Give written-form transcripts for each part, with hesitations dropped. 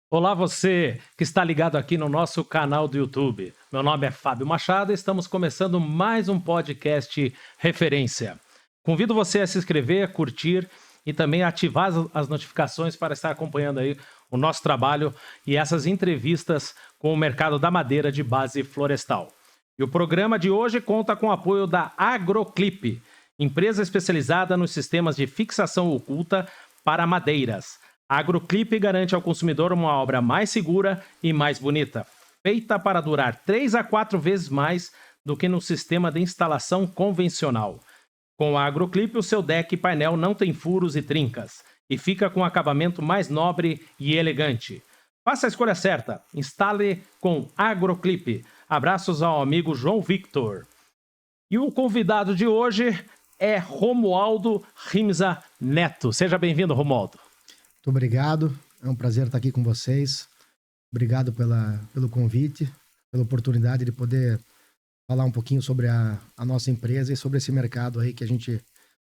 Olá você que está ligado aqui no nosso canal do YouTube. Meu nome é Fábio Machado e estamos começando mais um podcast Referência. Convido você a se inscrever, curtir e também ativar as notificações para estar acompanhando aí o nosso trabalho e essas entrevistas com o mercado da madeira de base florestal. E o programa de hoje conta com o apoio da Agroclip, empresa especializada nos sistemas de fixação oculta para madeiras. A Agroclip garante ao consumidor uma obra mais segura e mais bonita, feita para durar 3 a 4 vezes mais do que no sistema de instalação convencional. Com a Agroclip, o seu deck e painel não tem furos e trincas e fica com um acabamento mais nobre e elegante. Faça a escolha certa, instale com Agroclip. Abraços ao amigo João Victor. E o convidado de hoje é Romualdo Rimza Neto. Seja bem-vindo, Romualdo. Muito obrigado, é um prazer estar aqui com vocês. Obrigado pelo convite, pela oportunidade de poder falar um pouquinho sobre a nossa empresa e sobre esse mercado aí que a gente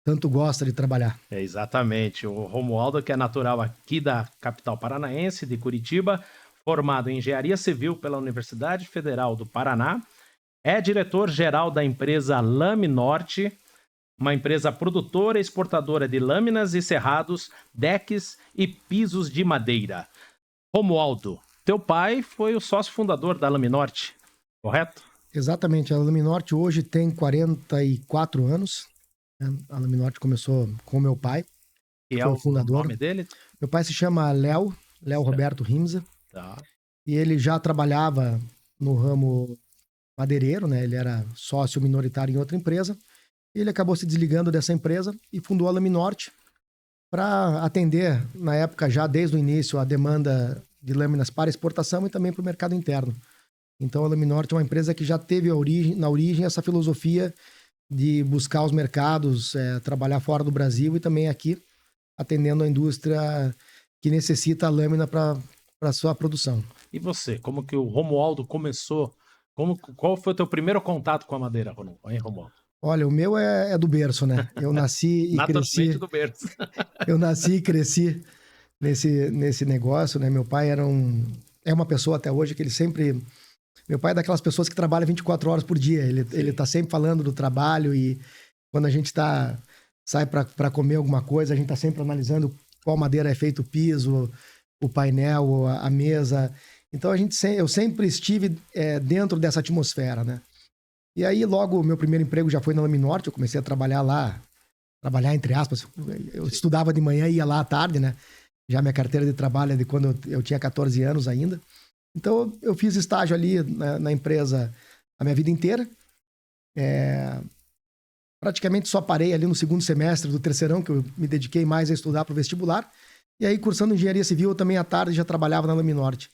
tanto gosta de trabalhar. Exatamente, o Romualdo, que é natural aqui da capital paranaense, de Curitiba, formado em Engenharia Civil pela Universidade Federal do Paraná, é diretor-geral da empresa Lame Norte, uma empresa produtora e exportadora de lâminas e serrados, decks e pisos de madeira. Romualdo, teu pai foi o sócio fundador da Lame Norte, correto? Exatamente, a Lame Norte hoje tem 44 anos. A Lame Norte começou com meu pai, que foi o fundador. O nome dele? Meu pai se chama Léo Roberto Rimza. Tá. E ele já trabalhava no ramo madeireiro, né? Ele era sócio minoritário em outra empresa. Ele acabou se desligando dessa empresa e fundou a Lame Norte para atender, na época já desde o início, a demanda de lâminas para exportação e também para o mercado interno. Então a Lame Norte é uma empresa que já teve na origem essa filosofia de buscar os mercados, trabalhar fora do Brasil e também aqui, atendendo a indústria que necessita a lâmina para a sua produção. E você, como que o Romualdo começou? Qual foi o teu primeiro contato com a madeira, Romualdo? Olha, o meu é do berço, né? Eu nasci e cresci. Do berço. Eu nasci e cresci nesse negócio, né? Meu pai é uma pessoa até hoje que ele sempre... Meu pai é daquelas pessoas que trabalha 24 horas por dia. Ele tá sempre falando do trabalho e quando a gente sai para comer alguma coisa, a gente tá sempre analisando qual madeira é feito o piso, o painel, a mesa. Então eu sempre estive dentro dessa atmosfera, né? E aí, logo, meu primeiro emprego já foi na Lame Norte, eu comecei a trabalhar lá, trabalhar entre aspas, eu estudava de manhã e ia lá à tarde, né? Já minha carteira de trabalho é de quando eu tinha 14 anos ainda. Então, eu fiz estágio ali na empresa a minha vida inteira. Praticamente só parei ali no segundo semestre do terceirão, que eu me dediquei mais a estudar para o vestibular. E aí, cursando Engenharia Civil, eu também à tarde já trabalhava na Lame Norte.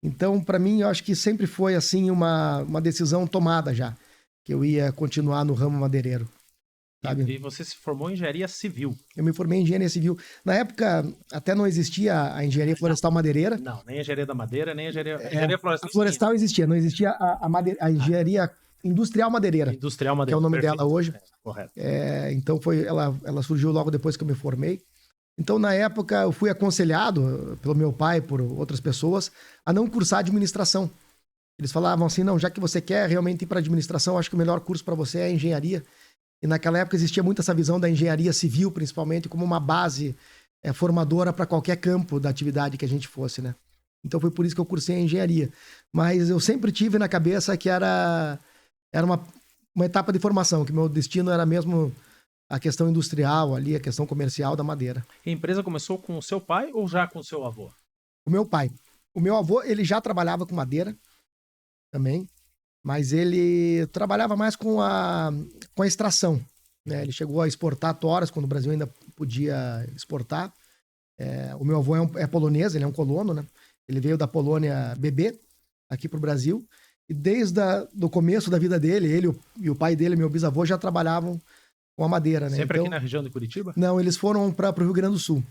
Então, para mim, eu acho que sempre foi, assim, uma decisão tomada já, que eu ia continuar no ramo madeireiro. Sabe? E você se formou em Engenharia Civil? Eu me formei em Engenharia Civil. Na época, até não existia a Engenharia Florestal Madeireira. Não, nem a Engenharia da Madeira, nem a Engenharia Florestal. A Florestal existia, não existia a Engenharia Industrial Madeireira. Industrial Madeireira. Que é o nome dela hoje. Correto. Então, ela surgiu logo depois que eu me formei. Então, na época, eu fui aconselhado pelo meu pai, por outras pessoas, a não cursar administração. Eles falavam assim, não, já que você quer realmente ir para administração, acho que o melhor curso para você é engenharia. E naquela época existia muito essa visão da engenharia civil, principalmente, como uma base formadora para qualquer campo da atividade que a gente fosse, né? Então foi por isso que eu cursei a engenharia. Mas eu sempre tive na cabeça que era uma etapa de formação, que meu destino era mesmo a questão industrial ali, a questão comercial da madeira. E a empresa começou com o seu pai ou já com o seu avô? O meu pai. O meu avô, ele já trabalhava com madeira também, mas ele trabalhava mais com a extração, né? Ele chegou a exportar toras quando o Brasil ainda podia exportar. O meu avô é polonês, ele é um colono, né? Ele veio da Polônia bebê aqui para o Brasil e desde o começo da vida dele, ele e o pai dele, meu bisavô, já trabalhavam com a madeira, né? Sempre então, aqui na região de Curitiba? Não, eles foram para o Rio Grande do Sul.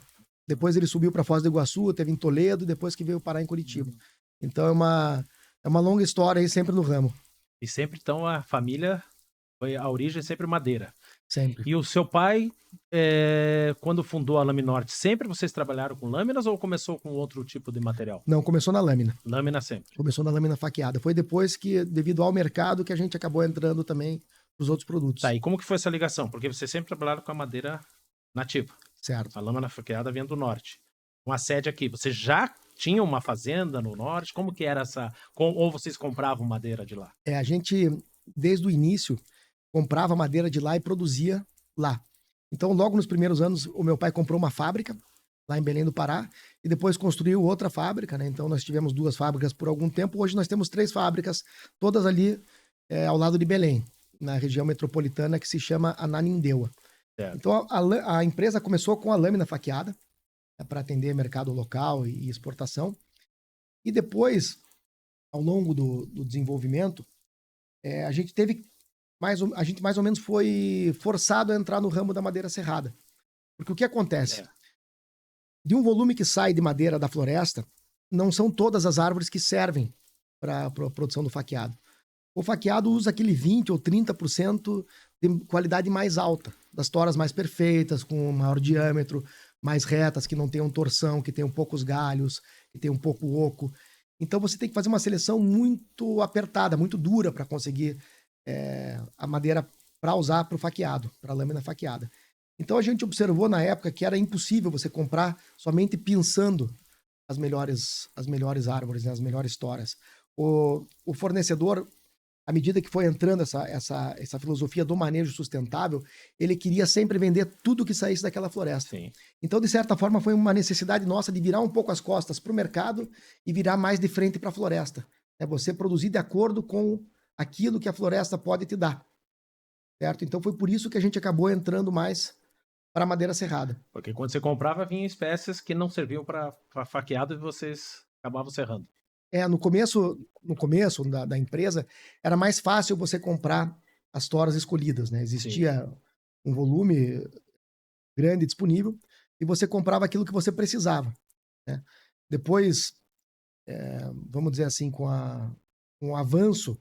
Depois ele subiu para Foz do Iguaçu, teve em Toledo, depois que veio parar em Curitiba. Então é uma longa história aí sempre no ramo. E sempre, então, a família, a origem é sempre madeira. Sempre. E o seu pai, quando fundou a Laminorte, sempre vocês trabalharam com lâminas ou começou com outro tipo de material? Não, começou na lâmina. Lâmina sempre. Começou na lâmina faqueada. Foi depois que, devido ao mercado, que a gente acabou entrando também nos outros produtos. Tá, e como que foi essa ligação? Porque vocês sempre trabalharam com a madeira nativa. Certo. A lâmina faqueada vinha do norte. Uma sede aqui. Você já tinha uma fazenda no norte? Como que era essa... Ou vocês compravam madeira de lá? A gente, desde o início, comprava madeira de lá e produzia lá. Então, logo nos primeiros anos, o meu pai comprou uma fábrica lá em Belém do Pará e depois construiu outra fábrica, né? Então, nós tivemos 2 fábricas por algum tempo. Hoje nós temos 3 fábricas, todas ali ao lado de Belém, na região metropolitana, que se chama Ananindeua. Certo. Então, a empresa começou com a lâmina faqueada, para atender mercado local e exportação. E depois, ao longo do desenvolvimento, a gente mais ou menos foi forçado a entrar no ramo da madeira serrada. Porque o que acontece? De um volume que sai de madeira da floresta, não são todas as árvores que servem para a produção do faqueado. O faqueado usa aquele 20% ou 30% de qualidade mais alta, das toras mais perfeitas, com maior diâmetro, mais retas, que não tenham torção, que tenham poucos galhos, que tenham pouco oco. Então você tem que fazer uma seleção muito apertada, muito dura para conseguir a madeira para usar para o faqueado, para a lâmina faqueada. Então a gente observou na época que era impossível você comprar somente pinçando as melhores árvores, né, as melhores toras. O fornecedor, à medida que foi entrando essa filosofia do manejo sustentável, ele queria sempre vender tudo que saísse daquela floresta. Sim. Então, de certa forma, foi uma necessidade nossa de virar um pouco as costas para o mercado e virar mais de frente para a floresta. É você produzir de acordo com aquilo que a floresta pode te dar. Certo? Então, foi por isso que a gente acabou entrando mais para a madeira serrada. Porque quando você comprava, vinha espécies que não serviam para faqueado e vocês acabavam serrando. No começo da empresa, era mais fácil você comprar as toras escolhidas, né? Existia um volume grande disponível e você comprava aquilo que você precisava, né? Depois, vamos dizer assim, com o avanço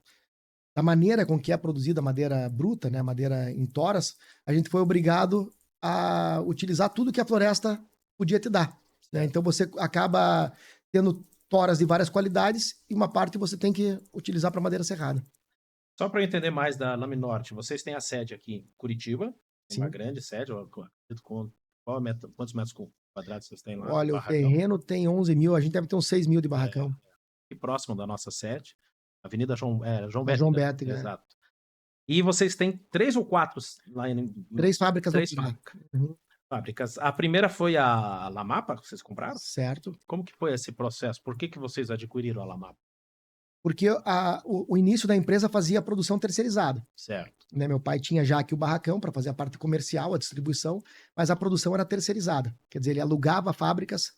da maneira com que é produzida a madeira bruta, né? A madeira em toras, a gente foi obrigado a utilizar tudo que a floresta podia te dar, né? Então você acaba tendo toras de várias qualidades e uma parte você tem que utilizar para madeira serrada. Só para entender mais da Laminorte, vocês têm a sede aqui em Curitiba, uma Sim. grande sede, quantos metros quadrados vocês têm lá? Olha, o Barracão? terreno tem 11 mil, a gente deve ter uns 6 mil de barracão. E próximo da nossa sede, Avenida João João Bétega. Bétega. Exato. E vocês têm 3 ou 4 lá em... 3 fábricas. 3 fábricas. A primeira foi a Lamapa, que vocês compraram? Certo. Como que foi esse processo? Por que vocês adquiriram a Lamapa? Porque o início da empresa fazia a produção terceirizada. Certo. Né? Meu pai tinha já aqui o barracão para fazer a parte comercial, a distribuição, mas a produção era terceirizada. Quer dizer, ele alugava fábricas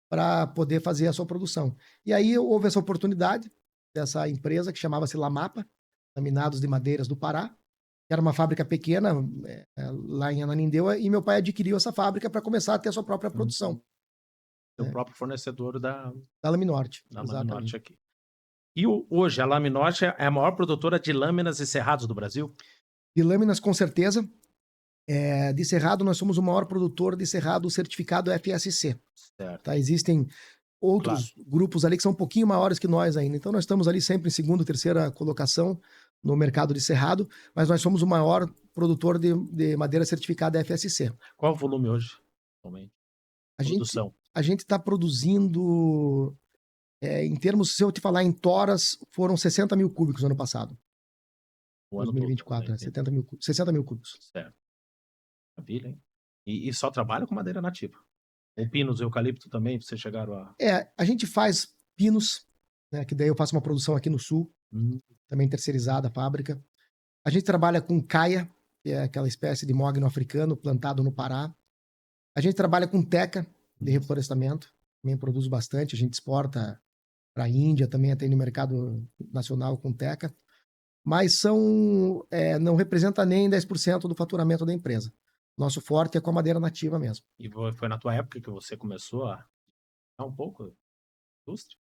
para poder fazer a sua produção. E aí houve essa oportunidade dessa empresa que chamava-se Lamapa, Laminados de Madeiras do Pará, que era uma fábrica pequena lá em Ananindeua, e meu pai adquiriu essa fábrica para começar a ter a sua própria produção. O próprio fornecedor da Laminorte. Da Laminorte aqui. E hoje a Laminorte é a maior produtora de lâminas e serrados do Brasil? De lâminas, com certeza. De cerrado, nós somos o maior produtor de cerrado certificado FSC. Certo. Tá? Existem outros grupos ali que são um pouquinho maiores que nós ainda. Então, nós estamos ali sempre em segunda, terceira colocação no mercado de cerrado, mas nós somos o maior produtor de madeira certificada FSC. Qual o volume hoje, atualmente? Produção. A gente está produzindo, em termos, se eu te falar em toras, foram 60 mil cúbicos no ano passado. O ano 2024, todo, 60 mil cúbicos. Certo. Maravilha, hein? E só trabalha com madeira nativa? Ou pinos, eucalipto também, vocês chegaram a... A gente faz pinos, né, que daí eu faço uma produção aqui no sul, também terceirizada a fábrica. A gente trabalha com caia, que é aquela espécie de mogno africano plantado no Pará. A gente trabalha com teca de reflorestamento, também produz bastante, a gente exporta para a Índia, também até no mercado nacional com teca. Mas não representa nem 10% do faturamento da empresa. Nosso forte é com a madeira nativa mesmo. E foi na tua época que você começou a um pouco da indústria?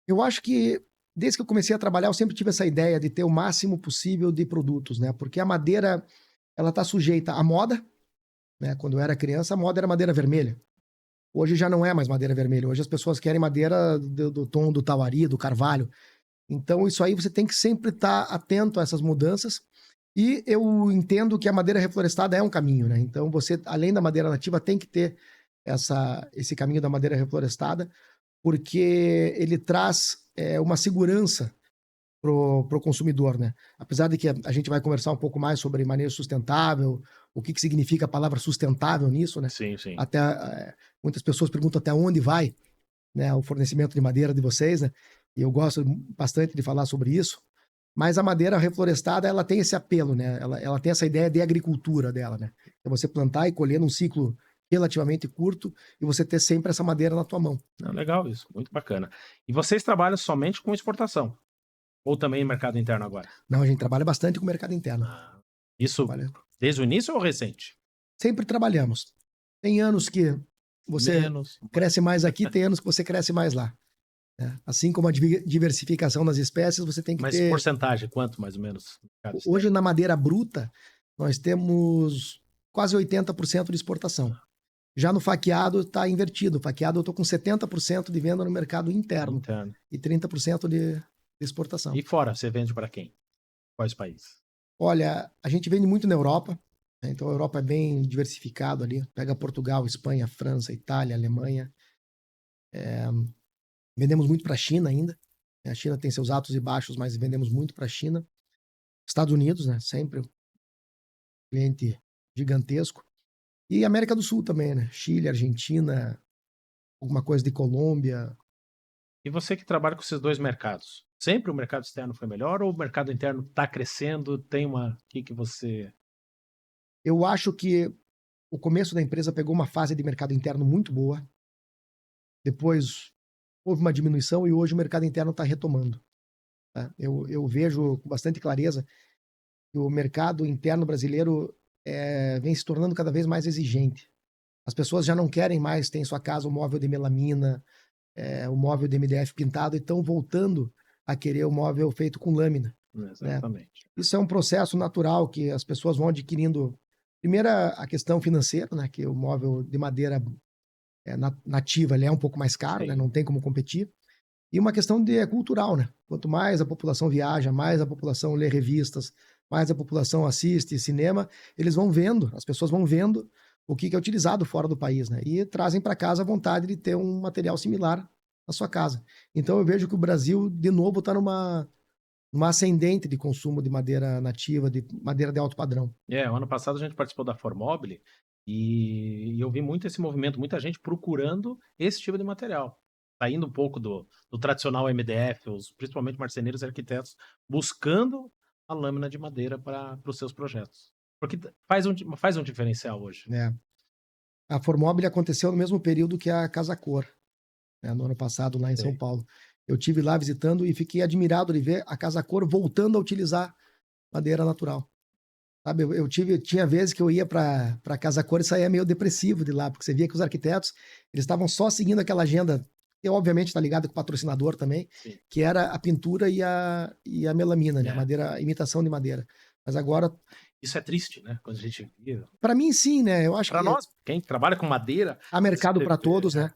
Eu acho que desde que eu comecei a trabalhar, eu sempre tive essa ideia de ter o máximo possível de produtos, né? Porque a madeira, ela está sujeita à moda, né? Quando eu era criança, a moda era madeira vermelha. Hoje já não é mais madeira vermelha. Hoje as pessoas querem madeira do tom do tauari, do carvalho. Então, isso aí você tem que sempre estar atento a essas mudanças. E eu entendo que a madeira reflorestada é um caminho, né? Então, você, além da madeira nativa, tem que ter esse caminho da madeira reflorestada, porque ele traz uma segurança pro consumidor, né? Apesar de que a gente vai conversar um pouco mais sobre manejo sustentável, o que significa a palavra sustentável nisso, né? Sim, sim. Até muitas pessoas perguntam até onde vai, né, o fornecimento de madeira de vocês, né? E eu gosto bastante de falar sobre isso. Mas a madeira reflorestada, ela tem esse apelo, né? Ela tem essa ideia de agricultura dela, né? É você plantar e colher num ciclo relativamente curto e você ter sempre essa madeira na tua mão. Não, legal isso, muito bacana. E vocês trabalham somente com exportação? Ou também em mercado interno agora? Não, a gente trabalha bastante com o mercado interno. Isso Trabalha... desde o início ou recente? Sempre trabalhamos. Tem anos que você Menos. cresce mais aqui, tem anos que você cresce mais lá. Né? Assim como a diversificação das espécies, você tem que Mas ter... porcentagem, quanto mais ou menos? Hoje, na madeira bruta, nós temos quase 80% de exportação. Já no faqueado está invertido. No faqueado eu estou com 70% de venda no mercado interno e 30% de exportação. E fora, você vende para quem? Quais países? Olha, a gente vende muito na Europa, né? Então a Europa é bem diversificado ali. Pega Portugal, Espanha, França, Itália, Alemanha. Vendemos muito para a China ainda. A China tem seus altos e baixos, mas vendemos muito para a China. Estados Unidos, né? Sempre um cliente gigantesco. E América do Sul também, né? Chile, Argentina, alguma coisa de Colômbia. E você que trabalha com esses dois mercados, sempre o mercado externo foi melhor ou o mercado interno está crescendo? Tem uma... O que você... Eu acho que o começo da empresa pegou uma fase de mercado interno muito boa. Depois houve uma diminuição e hoje o mercado interno está retomando. Tá? Eu vejo com bastante clareza que o mercado interno brasileiro vem se tornando cada vez mais exigente. As pessoas já não querem mais ter em sua casa um móvel de melamina, o móvel de MDF pintado e estão voltando a querer o móvel feito com lâmina. Exatamente. Né? Isso é um processo natural que as pessoas vão adquirindo. Primeiro, a questão financeira, né? Que o móvel de madeira nativa ele é um pouco mais caro, né? Não tem como competir. E uma questão cultural, né? Quanto mais a população viaja, mais a população lê revistas, mais a população assiste cinema, eles vão vendo, as pessoas vão vendo o que é utilizado fora do país, né? E trazem para casa a vontade de ter um material similar na sua casa. Então eu vejo que o Brasil, de novo, está numa ascendente de consumo de madeira nativa, de madeira de alto padrão. O ano passado a gente participou da Formobile e eu vi muito esse movimento, muita gente procurando esse tipo de material. Saindo um pouco do tradicional MDF, principalmente marceneiros e arquitetos, buscando a lâmina de madeira para os seus projetos. Porque faz um diferencial hoje. A Formobile aconteceu no mesmo período que a Casa Cor, né, no ano passado, lá em São Paulo. Eu tive lá visitando e fiquei admirado de ver a Casa Cor voltando a utilizar madeira natural. Sabe, tinha vezes que eu ia para Casa Cor e saía meio depressivo de lá, porque você via que os arquitetos eles estavam só seguindo aquela agenda, que obviamente está ligado com o patrocinador também, sim, que era a pintura e a melamina, né? Madeira, a imitação de madeira. Mas agora... Isso é triste, né? Quando a gente vê. Para mim, sim, né? Eu acho que... Para nós, quem trabalha com madeira... Há mercado para todos, né?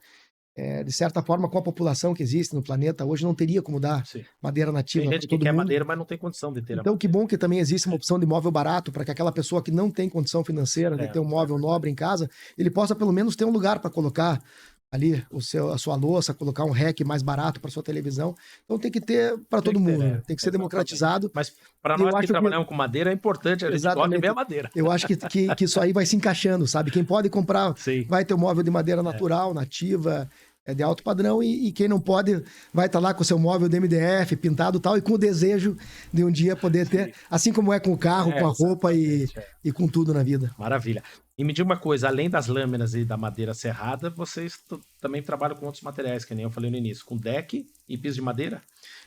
De certa forma, com a população que existe no planeta, hoje não teria como dar madeira nativa para todo mundo. Tem gente que quer madeira, mas não tem condição de ter. Então, que bom que também existe uma opção de móvel barato para que aquela pessoa que não tem condição financeira de ter um móvel nobre em casa, ele possa pelo menos ter um lugar para colocar ali a sua louça, colocar um rack mais barato para sua televisão. Então tem que ter para todo mundo, tem que ser democratizado. Mas para nós que trabalhamos com madeira é importante, a gente gosta de ver a madeira. Eu acho que isso aí vai se encaixando, sabe? Quem pode comprar vai ter um móvel de madeira natural, nativa, de alto padrão, e quem não pode vai estar lá com o seu móvel de MDF pintado e tal, e com o desejo de um dia poder ter, assim como é com o carro, com a roupa e com tudo na vida. Maravilha. E me diga uma coisa, além das lâminas e da madeira serrada, vocês também trabalham com outros materiais, que nem eu falei no início, com deck e piso de madeira?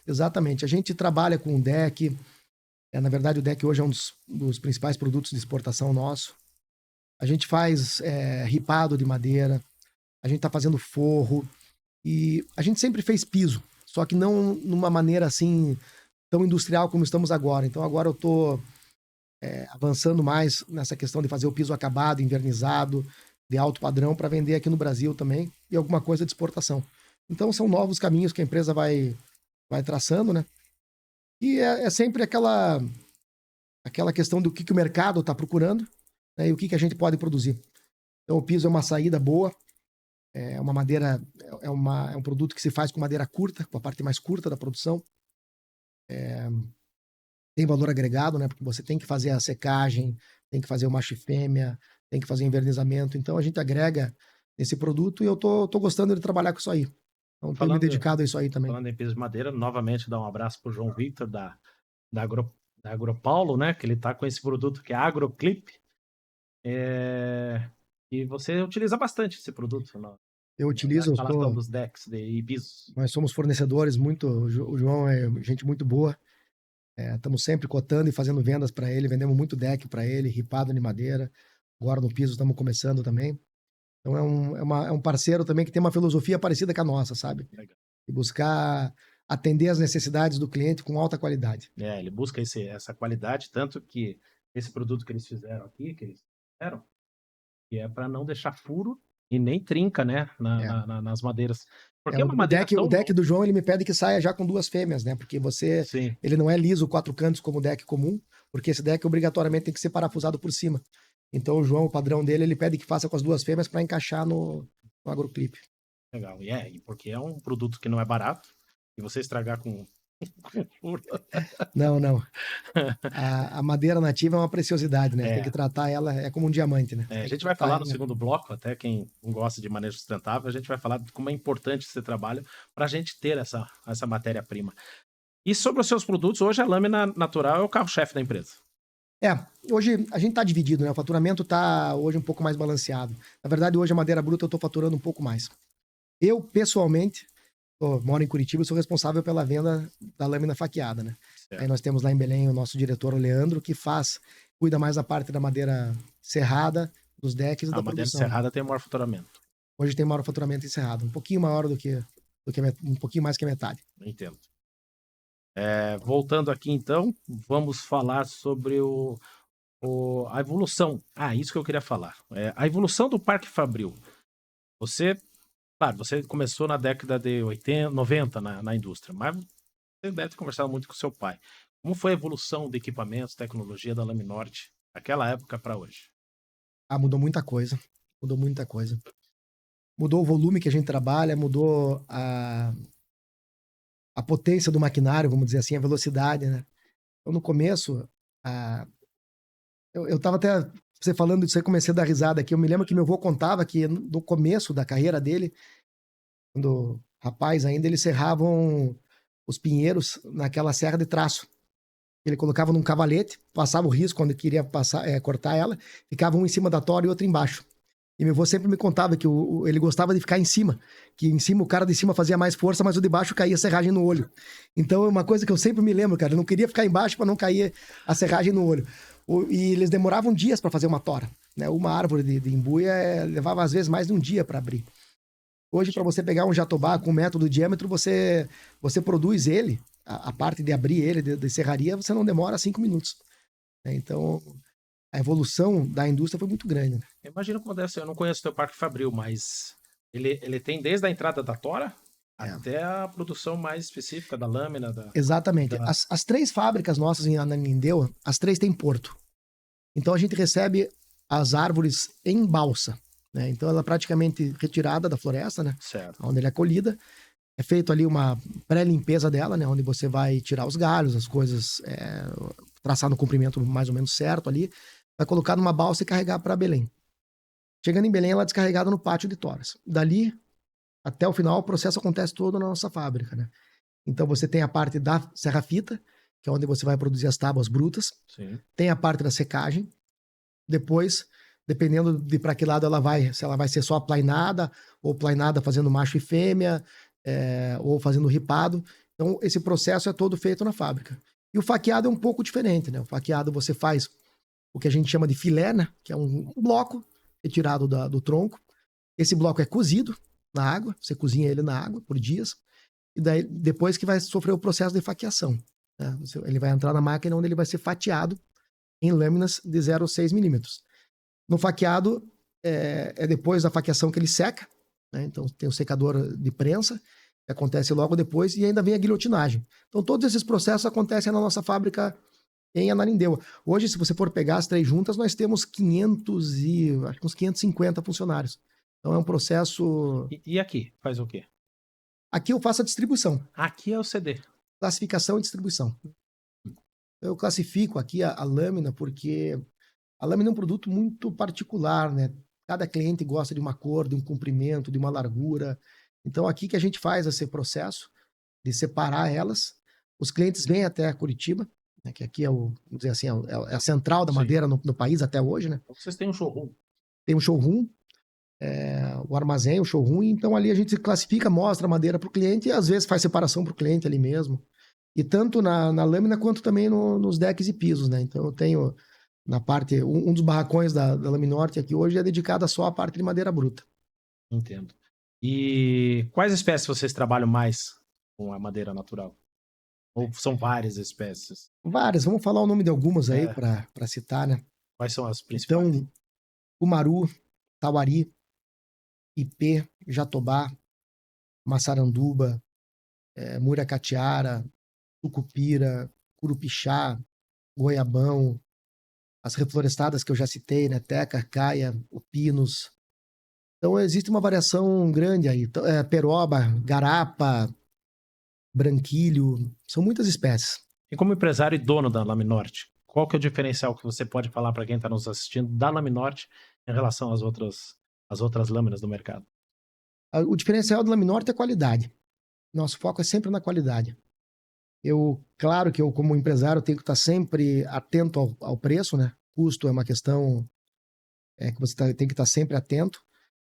Exatamente. A gente trabalha com deck. Na verdade, o deck hoje é um dos principais produtos de exportação nosso. A gente faz ripado de madeira, a gente está fazendo forro, e a gente sempre fez piso, só que não numa maneira assim tão industrial como estamos agora. Então agora eu estou avançando mais nessa questão de fazer o piso acabado, invernizado, de alto padrão, para vender aqui no Brasil também, e alguma coisa de exportação. Então são novos caminhos que a empresa vai traçando, né? E é sempre aquela questão do que o mercado está procurando, né, e o que a gente pode produzir. Então o piso é uma saída boa, é uma madeira, é um produto que se faz com madeira curta, com a parte mais curta da produção. Tem valor agregado, né? Porque você tem que fazer a secagem, tem que fazer o macho e fêmea, tem que fazer o invernizamento. Então a gente agrega esse produto e eu tô gostando de trabalhar com isso aí. Então tenho me dedicado a isso aí também. Falando em piso de madeira, novamente dar um abraço pro João Victor da Agropaulo, né? Que ele tá com esse produto que é a Agroclip. E você utiliza bastante esse produto Eu na utilizo, instalação dos decks e pisos. nós somos fornecedores muito, o João é gente muito boa. Estamos sempre cotando e fazendo vendas para ele, vendemos muito deck para ele, ripado de madeira. Agora no piso estamos começando também. Então é um parceiro também que tem uma filosofia parecida com a nossa, sabe? Legal. E buscar atender as necessidades do cliente com alta qualidade. Ele busca essa qualidade, tanto que esse produto que eles fizeram aqui, que é para não deixar furo e nem trinca, né, nas madeiras. Porque é uma madeira o deck do João, ele me pede que saia já com 2 fêmeas, né? Porque ele não é liso 4 cantos como o deck comum, porque esse deck obrigatoriamente tem que ser parafusado por cima. Então o João, o padrão dele, ele pede que faça com as 2 fêmeas para encaixar no Agroclip. Legal. E porque é um produto que não é barato, e você estragar com furo. Não. A madeira nativa é uma preciosidade, né? Tem que tratar ela, é como um diamante, né? A gente vai falar no segundo bloco, até quem gosta de manejo sustentável, a gente vai falar de como é importante esse trabalho para a gente ter essa matéria-prima. E sobre os seus produtos, hoje a lâmina natural é o carro-chefe da empresa. Hoje a gente está dividido, né? O faturamento está hoje um pouco mais balanceado. Na verdade, hoje a madeira bruta eu estou faturando um pouco mais. Eu, pessoalmente, moro em Curitiba e sou responsável pela venda da lâmina faqueada, né? Aí nós temos lá em Belém o nosso diretor, o Leandro, que cuida mais da parte da madeira serrada, dos decks e da produção. A madeira serrada tem maior faturamento. Hoje tem maior faturamento encerrado, um pouquinho maior um pouquinho mais que a metade. Entendo. Voltando aqui então, vamos falar sobre a evolução. Isso que eu queria falar. A evolução do Parque Fabril. Você começou na década de 80, 90 na indústria, mas você deve ter conversado muito com seu pai. Como foi a evolução de equipamentos, tecnologia da Laminorte daquela época para hoje? Mudou muita coisa. Mudou muita coisa. Mudou o volume que a gente trabalha, mudou a potência do maquinário, vamos dizer assim, a velocidade, né? Então, no começo, eu tava até, você falando disso aí, comecei a dar risada aqui. Eu me lembro que meu avô contava que no começo da carreira dele, quando rapaz ainda, eles serravam os pinheiros naquela serra de traço. Ele colocava num cavalete, passava o risco quando queria cortar ela, ficava um em cima da tora e outro embaixo. E meu avô sempre me contava que ele gostava de ficar em cima, que em cima o cara de cima fazia mais força, mas o de baixo caía a serragem no olho. Então é uma coisa que eu sempre me lembro, cara. Eu não queria ficar embaixo para não cair a serragem no olho. E eles demoravam dias para fazer uma tora, né? Uma árvore de embuia levava às vezes mais de um dia para abrir. Hoje, para você pegar um jatobá com 1 metro de diâmetro, você produz ele, a parte de abrir ele, de serraria, você não demora 5 minutos. Então, a evolução da indústria foi muito grande. Né? Imagina como deve ser. Eu não conheço o teu Parque Fabril, mas ele tem desde a entrada da tora até a produção mais específica da lâmina. Exatamente. As 3 fábricas nossas em Ananindeua, as 3 têm porto. Então, a gente recebe as árvores em balsa. Né? Então, ela é praticamente retirada da floresta, né? Certo. Onde ela é colhida. É feito ali uma pré-limpeza dela, né? Onde você vai tirar os galhos, as coisas, traçar no comprimento mais ou menos certo ali. Vai colocar numa balsa e carregar para Belém. Chegando em Belém, ela é descarregada no pátio de toras. Dali, até o final, o processo acontece todo na nossa fábrica, né? Então, você tem a parte da serra-fita, que é onde você vai produzir as tábuas brutas. Sim. Tem a parte da secagem. Depois, dependendo de para que lado ela vai, se ela vai ser só plainada, ou plainada fazendo macho e fêmea, ou fazendo ripado. Então, esse processo é todo feito na fábrica. E o faqueado é um pouco diferente, né? O faqueado você faz o que a gente chama de filé, né? Que é um bloco retirado do tronco. Esse bloco é cozido na água, você cozinha ele na água por dias, e daí depois que vai sofrer o processo de faqueação. Né? Ele vai entrar na máquina onde ele vai ser fatiado em lâminas de 0,6 milímetros. No faqueado, é depois da faqueação que ele seca, né? Então tem o secador de prensa, que acontece logo depois, e ainda vem a guilhotinagem. Então todos esses processos acontecem na nossa fábrica em Ananindeua. Hoje, se você for pegar as 3 juntas, nós temos 500 acho que uns 550 funcionários. Então é um processo... E aqui? Faz o quê? Aqui eu faço a distribuição. Aqui é o CD. Classificação e distribuição. Eu classifico aqui a lâmina porque a lâmina é um produto muito particular, né? Cada cliente gosta de uma cor, de um comprimento, de uma largura. Então, aqui que a gente faz esse processo de separar elas. Os clientes vêm até Curitiba, né? Que aqui vamos dizer assim, é a central da madeira no país até hoje, né? Então, vocês têm um showroom. Tem um showroom, o armazém, o showroom, então ali a gente classifica, mostra a madeira para o cliente e às vezes faz separação para o cliente ali mesmo. E tanto na lâmina quanto também nos decks e pisos, né? Então eu tenho na parte, um dos barracões da Laminorte aqui hoje é dedicado só à parte de madeira bruta. Entendo. E quais espécies vocês trabalham mais com a madeira natural? Ou são várias espécies? Várias, vamos falar o nome de algumas aí para citar, né? Quais são as principais? Então, Cumaru, Tauari, Ipê, Jatobá, Massaranduba, Muracatiara, Tucupira, Curupixá, Goiabão, as reflorestadas que eu já citei, né? Teca, Caia, o Pinos. Então existe uma variação grande aí. Então, peroba, garapa, branquilho, são muitas espécies. E como empresário e dono da Laminorte, qual que é o diferencial que você pode falar para quem está nos assistindo da Laminorte em relação às outras lâminas do mercado? O diferencial do Laminorte é a qualidade. Nosso foco é sempre na qualidade. Claro que eu, como empresário, tenho que estar sempre atento ao preço, né? Custo é uma questão que você tem que estar sempre atento.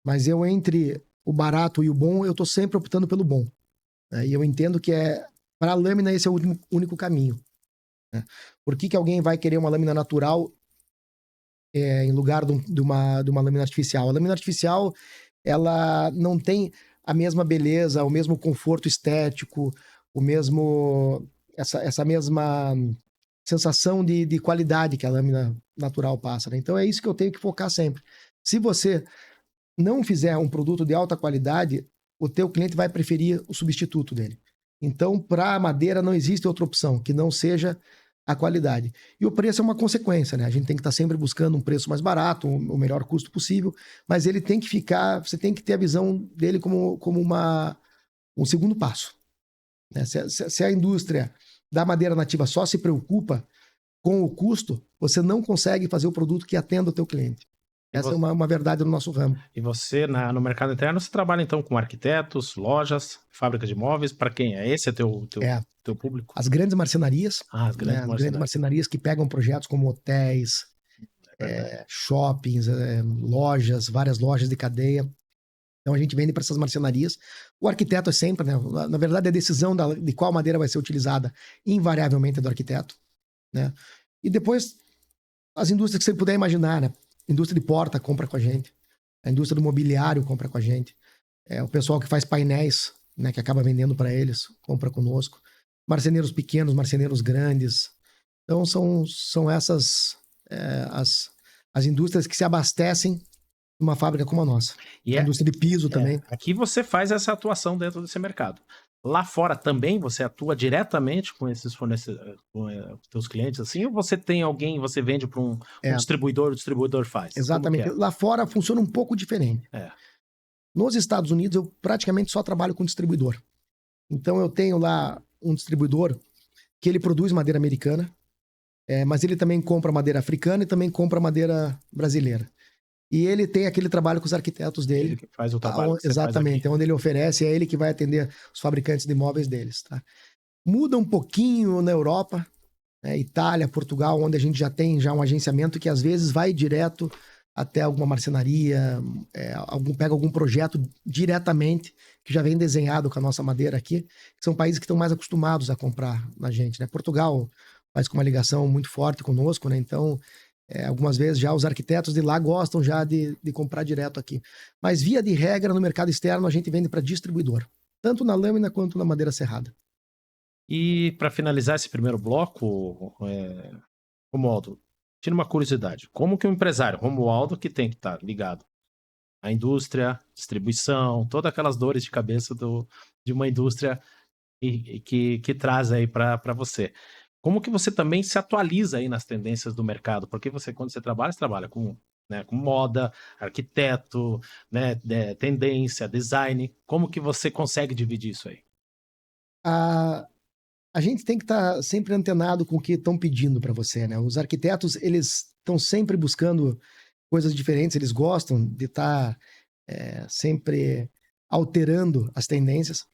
Mas entre o barato e o bom, eu estou sempre optando pelo bom. Né? E eu entendo que para a lâmina esse é o único caminho. Né? Por que alguém vai querer uma lâmina natural em lugar de uma lâmina artificial? A lâmina artificial, ela não tem a mesma beleza, o mesmo conforto estético, essa mesma sensação de qualidade que a lâmina natural passa. Né? Então é isso que eu tenho que focar sempre. Se você não fizer um produto de alta qualidade, o teu cliente vai preferir o substituto dele. Então, para a madeira não existe outra opção que não seja a qualidade. E o preço é uma consequência, né? A gente tem que estar sempre buscando um preço mais barato, o melhor custo possível, mas ele tem que você tem que ter a visão dele como um segundo passo. Né? Se a indústria da madeira nativa só se preocupa com o custo, você não consegue fazer o produto que atenda o teu cliente. Essa é uma verdade no nosso ramo. E você, no mercado interno, você trabalha então com arquitetos, lojas, fábricas de imóveis, para quem? Esse é teu público? As grandes marcenarias. As grandes marcenarias. Grandes marcenarias que pegam projetos como hotéis, shoppings, lojas, várias lojas de cadeia. Então a gente vende para essas marcenarias. O arquiteto é sempre, né? Na verdade, a decisão de qual madeira vai ser utilizada invariavelmente é do arquiteto. Né? E depois, as indústrias que você puder imaginar, né? A indústria de porta compra com a gente. A indústria do mobiliário compra com a gente. O pessoal que faz painéis, né, que acaba vendendo para eles, compra conosco. Marceneiros pequenos, marceneiros grandes. Então, são essas as indústrias que se abastecem de uma fábrica como a nossa. A indústria de piso também. Aqui você faz essa atuação dentro desse mercado. Lá fora também você atua diretamente com esses fornecedores, com teus clientes, assim, ou você tem alguém, você vende para um distribuidor, o distribuidor faz? Exatamente. Lá fora funciona um pouco diferente. Nos Estados Unidos, eu praticamente só trabalho com distribuidor. Então, eu tenho lá um distribuidor que ele produz madeira americana, mas ele também compra madeira africana e também compra madeira brasileira. E ele tem aquele trabalho com os arquitetos dele. Ele que faz o trabalho que exatamente, faz onde ele oferece, é ele que vai atender os fabricantes de imóveis deles. Tá? Muda um pouquinho na Europa, Itália, Portugal, onde a gente já tem um agenciamento que às vezes vai direto até alguma marcenaria, pega algum projeto diretamente, que já vem desenhado com a nossa madeira aqui, que são países que estão mais acostumados a comprar na gente. Né? Portugal faz com uma ligação muito forte conosco, né? Então... algumas vezes já os arquitetos de lá gostam já de comprar direto aqui. Mas via de regra, no mercado externo, a gente vende para distribuidor. Tanto na lâmina quanto na madeira serrada. E para finalizar esse primeiro bloco, Romualdo, tira uma curiosidade. Como que um empresário, Romualdo, que tem que estar ligado à indústria, distribuição, todas aquelas dores de cabeça de uma indústria que traz aí para você. Como que você também se atualiza aí nas tendências do mercado? Porque você, quando você trabalha com, né, com moda, arquiteto, né, tendência, design. Como que você consegue dividir isso aí? A, a gente tem que estar sempre antenado com o que estão pedindo para você, né? Os arquitetos, eles estão sempre buscando coisas diferentes, eles gostam de estar sempre alterando as tendências.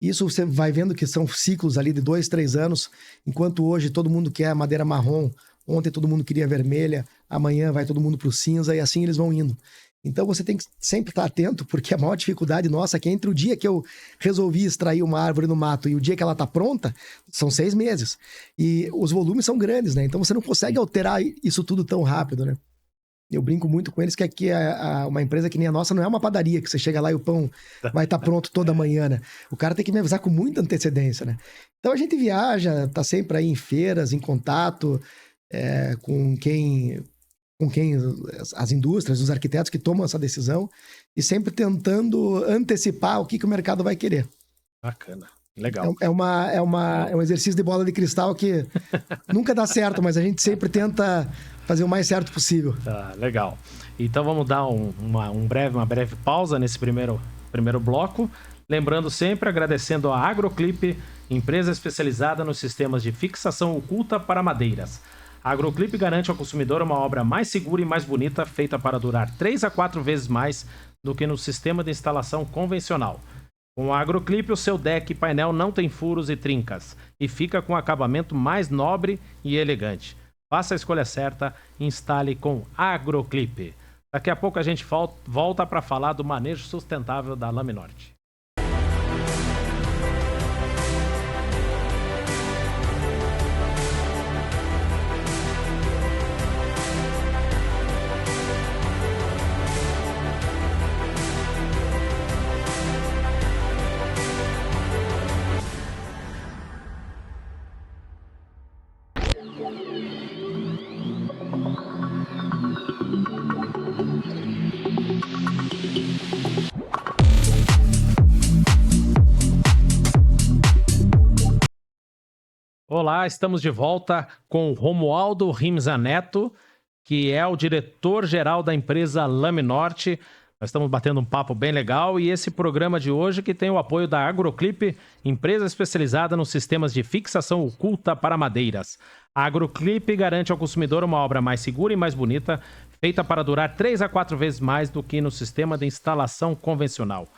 Isso você vai vendo que são ciclos ali de 2, 3 anos, enquanto hoje todo mundo quer madeira marrom, ontem todo mundo queria vermelha, amanhã vai todo mundo para o cinza e assim eles vão indo. Então você tem que sempre estar atento, porque a maior dificuldade nossa é que entre o dia que eu resolvi extrair uma árvore no mato e o dia que ela está pronta, são 6 meses. E os volumes são grandes, né? Então você não consegue alterar isso tudo tão rápido, né? Eu brinco muito com eles que aqui uma empresa que nem a nossa não é uma padaria, que você chega lá e o pão vai estar pronto toda manhã, né? O cara tem que me avisar com muita antecedência, né? Então a gente viaja, tá sempre aí em feiras, em contato com quem as indústrias, os arquitetos que tomam essa decisão e sempre tentando antecipar o que o mercado vai querer. Bacana, legal. É um exercício de bola de cristal que nunca dá certo, mas a gente sempre tenta fazer o mais certo possível. Tá, legal. Então vamos dar uma breve pausa nesse primeiro bloco. Lembrando sempre, agradecendo a Agroclip, empresa especializada nos sistemas de fixação oculta para madeiras. A Agroclip garante ao consumidor uma obra mais segura e mais bonita, feita para durar 3 a 4 vezes mais do que no sistema de instalação convencional. Com a Agroclip, o seu deck e painel não tem furos e trincas e fica com um acabamento mais nobre e elegante. Faça a escolha certa, instale com Agroclip. Daqui a pouco a gente volta para falar do manejo sustentável da Laminorte. Olá, estamos de volta com o Romualdo Rimza Neto, que é o diretor-geral da empresa Laminorte. Nós estamos batendo um papo bem legal e esse programa de hoje que tem o apoio da Agroclip, empresa especializada nos sistemas de fixação oculta para madeiras. A Agroclip garante ao consumidor uma obra mais segura e mais bonita, feita para durar 3 a 4 vezes mais do que no sistema de instalação convencional.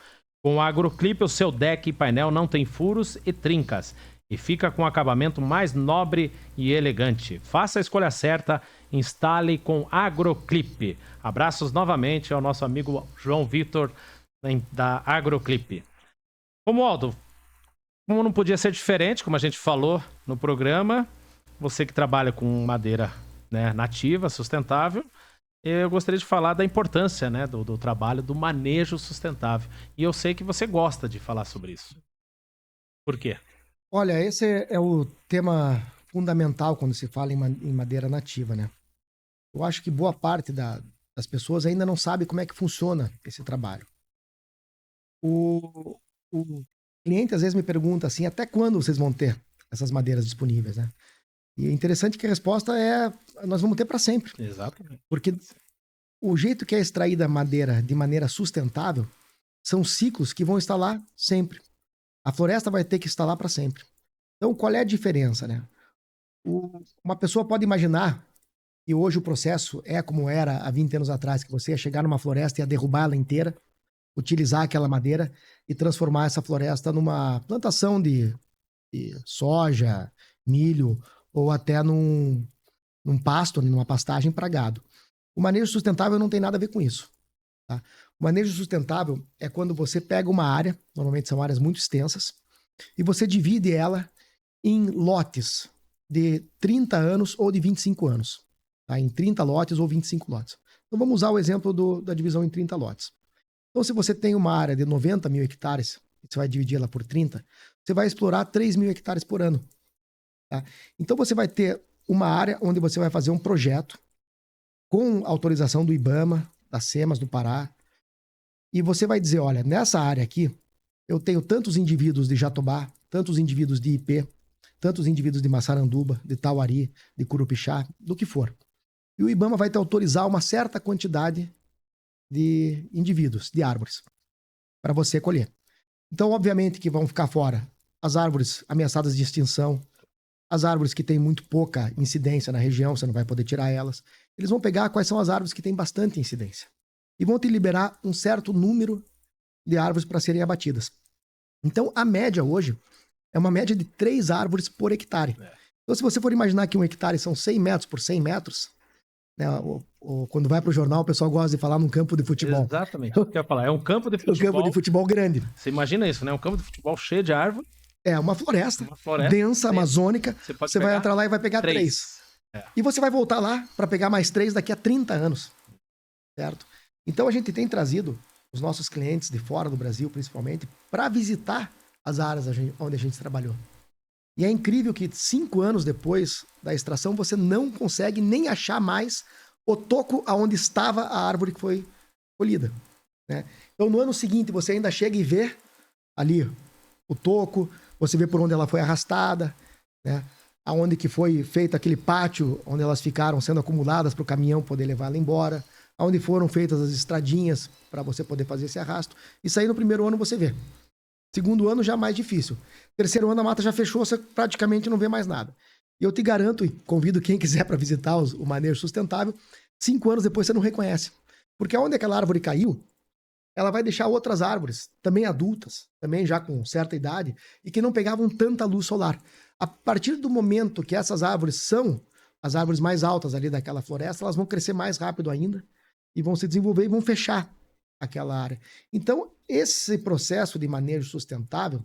Com a Agroclip, o seu deck e painel não tem furos e trincas e fica com um acabamento mais nobre e elegante. Faça a escolha certa, instale com Agroclip. Abraços novamente ao nosso amigo João Vitor, da Agroclip. Romualdo, como não podia ser diferente, como a gente falou no programa, você que trabalha com madeira, né, nativa, sustentável, eu gostaria de falar da importância, né, do trabalho do manejo sustentável. E eu sei que você gosta de falar sobre isso. Por quê? Olha, esse é o tema fundamental quando se fala em madeira nativa, né? Eu acho que boa parte das pessoas ainda não sabe como é que funciona esse trabalho. O cliente às vezes me pergunta assim, até quando vocês vão ter essas madeiras disponíveis, né? E é interessante que a resposta é, nós vamos ter para sempre. Exatamente. Porque o jeito que é extraída a madeira de maneira sustentável são ciclos que vão estar lá sempre. A floresta vai ter que estar lá para sempre. Então, qual é a diferença, né? Uma pessoa pode imaginar que hoje o processo é como era há 20 anos atrás, que você ia chegar numa floresta e ia derrubar ela inteira, utilizar aquela madeira e transformar essa floresta numa plantação de soja, milho ou até num pasto, numa pastagem para gado. O manejo sustentável não tem nada a ver com isso. Tá? O manejo sustentável é quando você pega uma área, normalmente são áreas muito extensas, e você divide ela em lotes de 30 anos ou de 25 anos. Tá? Em 30 lotes ou 25 lotes. Então vamos usar o exemplo da divisão em 30 lotes. Então se você tem uma área de 90 mil hectares, você vai dividir ela por 30, você vai explorar 3 mil hectares por ano. Tá? Então você vai ter uma área onde você vai fazer um projeto com autorização do IBAMA, das SEMAS do Pará, e você vai dizer, olha, nessa área aqui, eu tenho tantos indivíduos de Jatobá, tantos indivíduos de IP, tantos indivíduos de Massaranduba, de Tauari, de Curupixá, do que for. E o IBAMA vai te autorizar uma certa quantidade de indivíduos, de árvores, para você colher. Então, obviamente que vão ficar fora as árvores ameaçadas de extinção, as árvores que têm muito pouca incidência na região, você não vai poder tirar elas. Eles vão pegar quais são as árvores que têm bastante incidência e vão te liberar um certo número de árvores para serem abatidas. Então, a média hoje é uma média de 3 árvores por hectare. Então, se você for imaginar que um hectare são 100 metros por 100 metros, né, quando vai para o jornal, o pessoal gosta de falar num campo de futebol. Exatamente. O que eu ia falar, é um campo de futebol. Um campo de futebol grande. Você imagina isso, né? Um campo de futebol cheio de árvore. É uma floresta densa, amazônica. Você vai entrar lá e vai pegar 3. E você vai voltar lá para pegar mais 3 daqui a 30 anos. Certo? Então a gente tem trazido os nossos clientes de fora do Brasil, principalmente, para visitar as áreas onde a gente trabalhou. E é incrível que 5 anos depois da extração, você não consegue nem achar mais o toco aonde estava a árvore que foi colhida. Né? Então no ano seguinte, você ainda chega e vê ali o toco, você vê por onde ela foi arrastada, né? Aonde que foi feito aquele pátio onde elas ficaram sendo acumuladas para o caminhão poder levar ela embora, aonde foram feitas as estradinhas para você poder fazer esse arrasto. Isso aí no primeiro ano você vê. Segundo ano já mais difícil. Terceiro ano a mata já fechou, você praticamente não vê mais nada. E eu te garanto e convido quem quiser para visitar o manejo sustentável, 5 anos depois você não reconhece. Porque onde aquela árvore caiu, ela vai deixar outras árvores, também adultas, também já com certa idade, e que não pegavam tanta luz solar. A partir do momento que essas árvores são as árvores mais altas ali daquela floresta, elas vão crescer mais rápido ainda, e vão se desenvolver e vão fechar aquela área. Então, esse processo de manejo sustentável,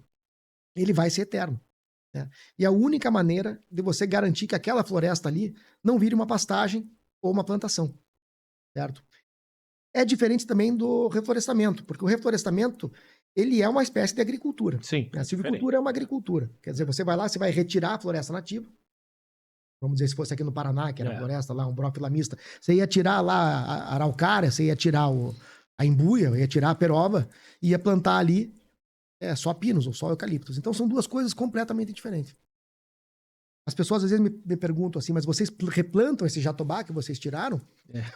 ele vai ser eterno. Né? E a única maneira de você garantir que aquela floresta ali não vire uma pastagem ou uma plantação. Certo? É diferente também do reflorestamento, porque o reflorestamento, ele é uma espécie de agricultura. Sim. A silvicultura é uma agricultura. Quer dizer, você vai lá, você vai retirar a floresta nativa. Vamos dizer, se fosse aqui no Paraná, que era a floresta lá, um brófilo mista, você ia tirar lá a araucária, você ia tirar a embuia, ia tirar a peroba, e ia plantar ali só pinos ou só eucaliptos. Então são duas coisas completamente diferentes. As pessoas às vezes me perguntam assim, mas vocês replantam esse jatobá que vocês tiraram?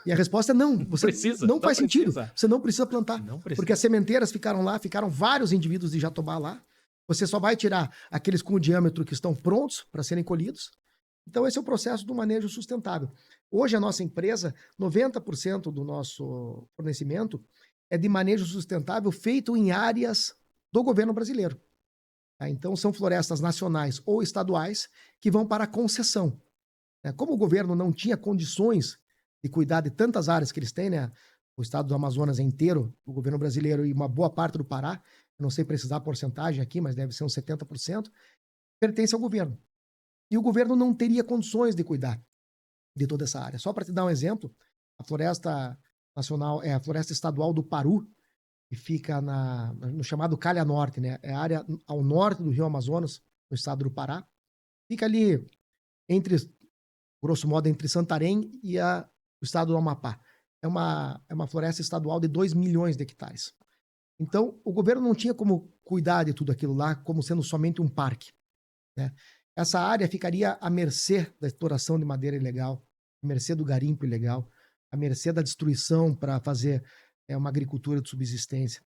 E a resposta é não. Você não faz sentido. Você não precisa plantar. Não precisa. Porque as sementeiras ficaram lá, ficaram vários indivíduos de jatobá lá. Você só vai tirar aqueles com o diâmetro que estão prontos para serem colhidos. Então esse é o processo do manejo sustentável. Hoje a nossa empresa, 90% do nosso fornecimento é de manejo sustentável feito em áreas do governo brasileiro. Então, são florestas nacionais ou estaduais que vão para a concessão. Como o governo não tinha condições de cuidar de tantas áreas que eles têm, né? O estado do Amazonas é inteiro, o governo brasileiro e uma boa parte do Pará, eu não sei precisar a porcentagem aqui, mas deve ser uns 70%, pertence ao governo. E o governo não teria condições de cuidar de toda essa área. Só para te dar um exemplo, a floresta nacional é a floresta estadual do Paru, que fica no chamado Calha Norte, né? É a área ao norte do Rio Amazonas, no estado do Pará. Fica ali grosso modo, entre Santarém e o estado do Amapá. É uma floresta estadual de 2 milhões de hectares. Então, o governo não tinha como cuidar de tudo aquilo lá como sendo somente um parque. Né? Essa área ficaria à mercê da exploração de madeira ilegal, à mercê do garimpo ilegal, à mercê da destruição para fazer uma agricultura de subsistência.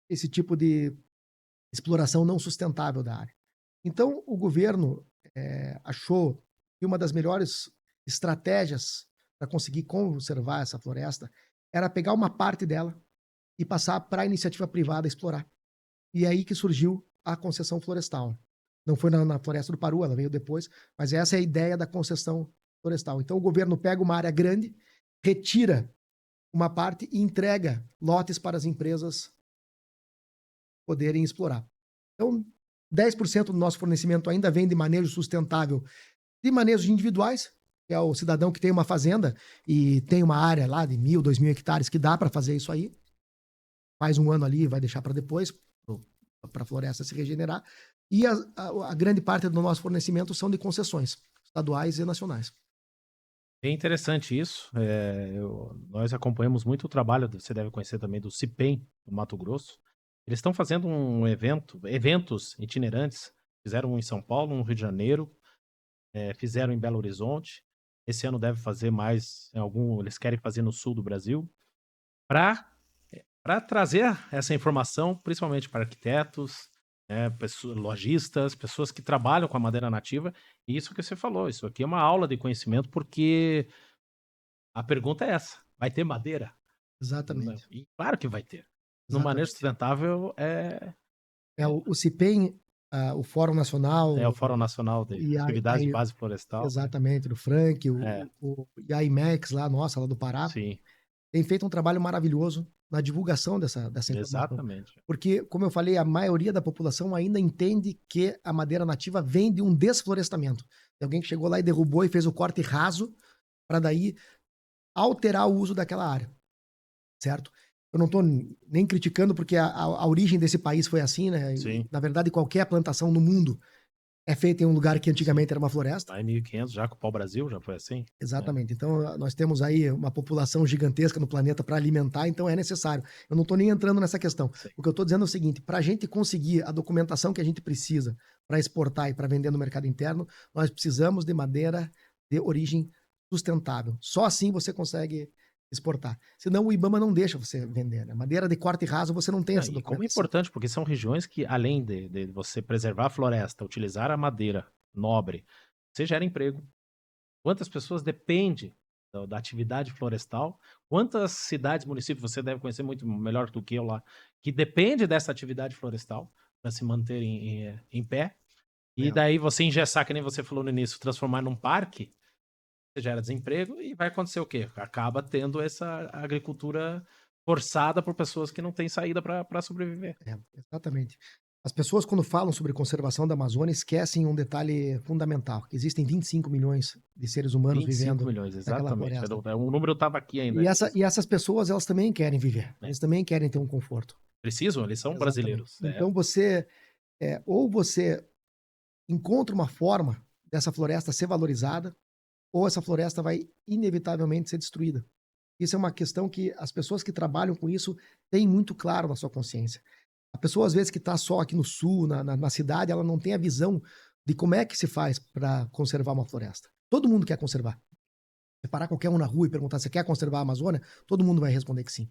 Esse tipo de exploração não sustentável da área. Então, o governo achou que uma das melhores estratégias para conseguir conservar essa floresta era pegar uma parte dela e passar para a iniciativa privada explorar. E é aí que surgiu a concessão florestal. Não foi na floresta do Paru, ela veio depois, mas essa é a ideia da concessão florestal. Então, o governo pega uma área grande, retira uma parte e entrega lotes para as empresas poderem explorar. Então, 10% do nosso fornecimento ainda vem de manejo sustentável, de manejos individuais, que é o cidadão que tem uma fazenda e tem uma área lá de 1.000, 2.000 hectares que dá para fazer isso aí. Faz um ano ali, vai deixar para depois, para a floresta se regenerar. E a grande parte do nosso fornecimento são de concessões. estaduais e nacionais. É interessante isso. Nós acompanhamos muito o trabalho, você deve conhecer também, do CIPEM, do Mato Grosso. Eles estão fazendo eventos itinerantes. Fizeram um em São Paulo, no Rio de Janeiro, fizeram em Belo Horizonte. Esse ano deve fazer mais em algum. Eles querem fazer no sul do Brasil, para trazer essa informação, principalmente para arquitetos, né, pessoas, lojistas, pessoas que trabalham com a madeira nativa. E isso que você falou, isso aqui é uma aula de conhecimento, porque a pergunta é essa: vai ter madeira? Não. Exatamente, E claro que vai ter. No manejo exatamente. sustentável O CIPEM, o Fórum é o Nacional Fórum Nacional de e Atividades de Base Florestal, né? exatamente, do Frank, É, e a IMEX lá, nossa, lá do Pará, sim, tem feito um trabalho maravilhoso na divulgação dessa informação. exatamente. Porque, como eu falei, a maioria da população ainda entende que a madeira nativa vem de um desflorestamento. Tem alguém que chegou lá e derrubou e fez o corte raso para daí alterar o uso daquela área, certo? Eu não estou nem criticando porque a origem desse país foi assim, né? Sim, Na verdade, qualquer plantação no mundo é feita em um lugar que sim. antigamente era uma floresta. Lá em 1500, já com o pau-brasil, já foi assim, né? Exatamente. Então, nós temos aí uma população gigantesca no planeta para alimentar, então é necessário. Eu não estou nem entrando nessa questão. Sim. O que eu estou dizendo é o seguinte: para a gente conseguir a documentação que a gente precisa para exportar e para vender no mercado interno, nós precisamos de madeira de origem sustentável. Só assim você consegue exportar. Senão o IBAMA não deixa você vender, né? Madeira de corte raso você não tem Não, essa e como é documentação. importante, porque são regiões que, além de você preservar a floresta, utilizar a madeira nobre, você gera emprego. Quantas pessoas dependem da atividade florestal? Quantas cidades, municípios, você deve conhecer muito melhor do que eu lá, que depende dessa atividade florestal para se manter em pé? E É, daí você engessar, que nem você falou no início, transformar num parque, você gera desemprego e vai acontecer o quê? Acaba tendo essa agricultura forçada por pessoas que não têm saída para sobreviver. exatamente. As pessoas, quando falam sobre conservação da Amazônia, esquecem um detalhe fundamental: que existem 25 milhões de seres humanos 25 vivendo milhões, naquela exatamente. floresta. O número estava aqui ainda. E essas pessoas, elas também querem viver, Né? eles também querem ter um conforto. Precisam, eles são Exatamente. brasileiros. Então ou você encontra uma forma dessa floresta ser valorizada, ou essa floresta vai inevitavelmente ser destruída. Isso é uma questão que as pessoas que trabalham com isso têm muito claro na sua consciência. A pessoa, às vezes, que está só aqui no sul, na cidade, ela não tem a visão de como é que se faz para conservar uma floresta. Todo mundo quer conservar. Se parar qualquer um na rua e perguntar se quer conservar a Amazônia, todo mundo vai responder que sim.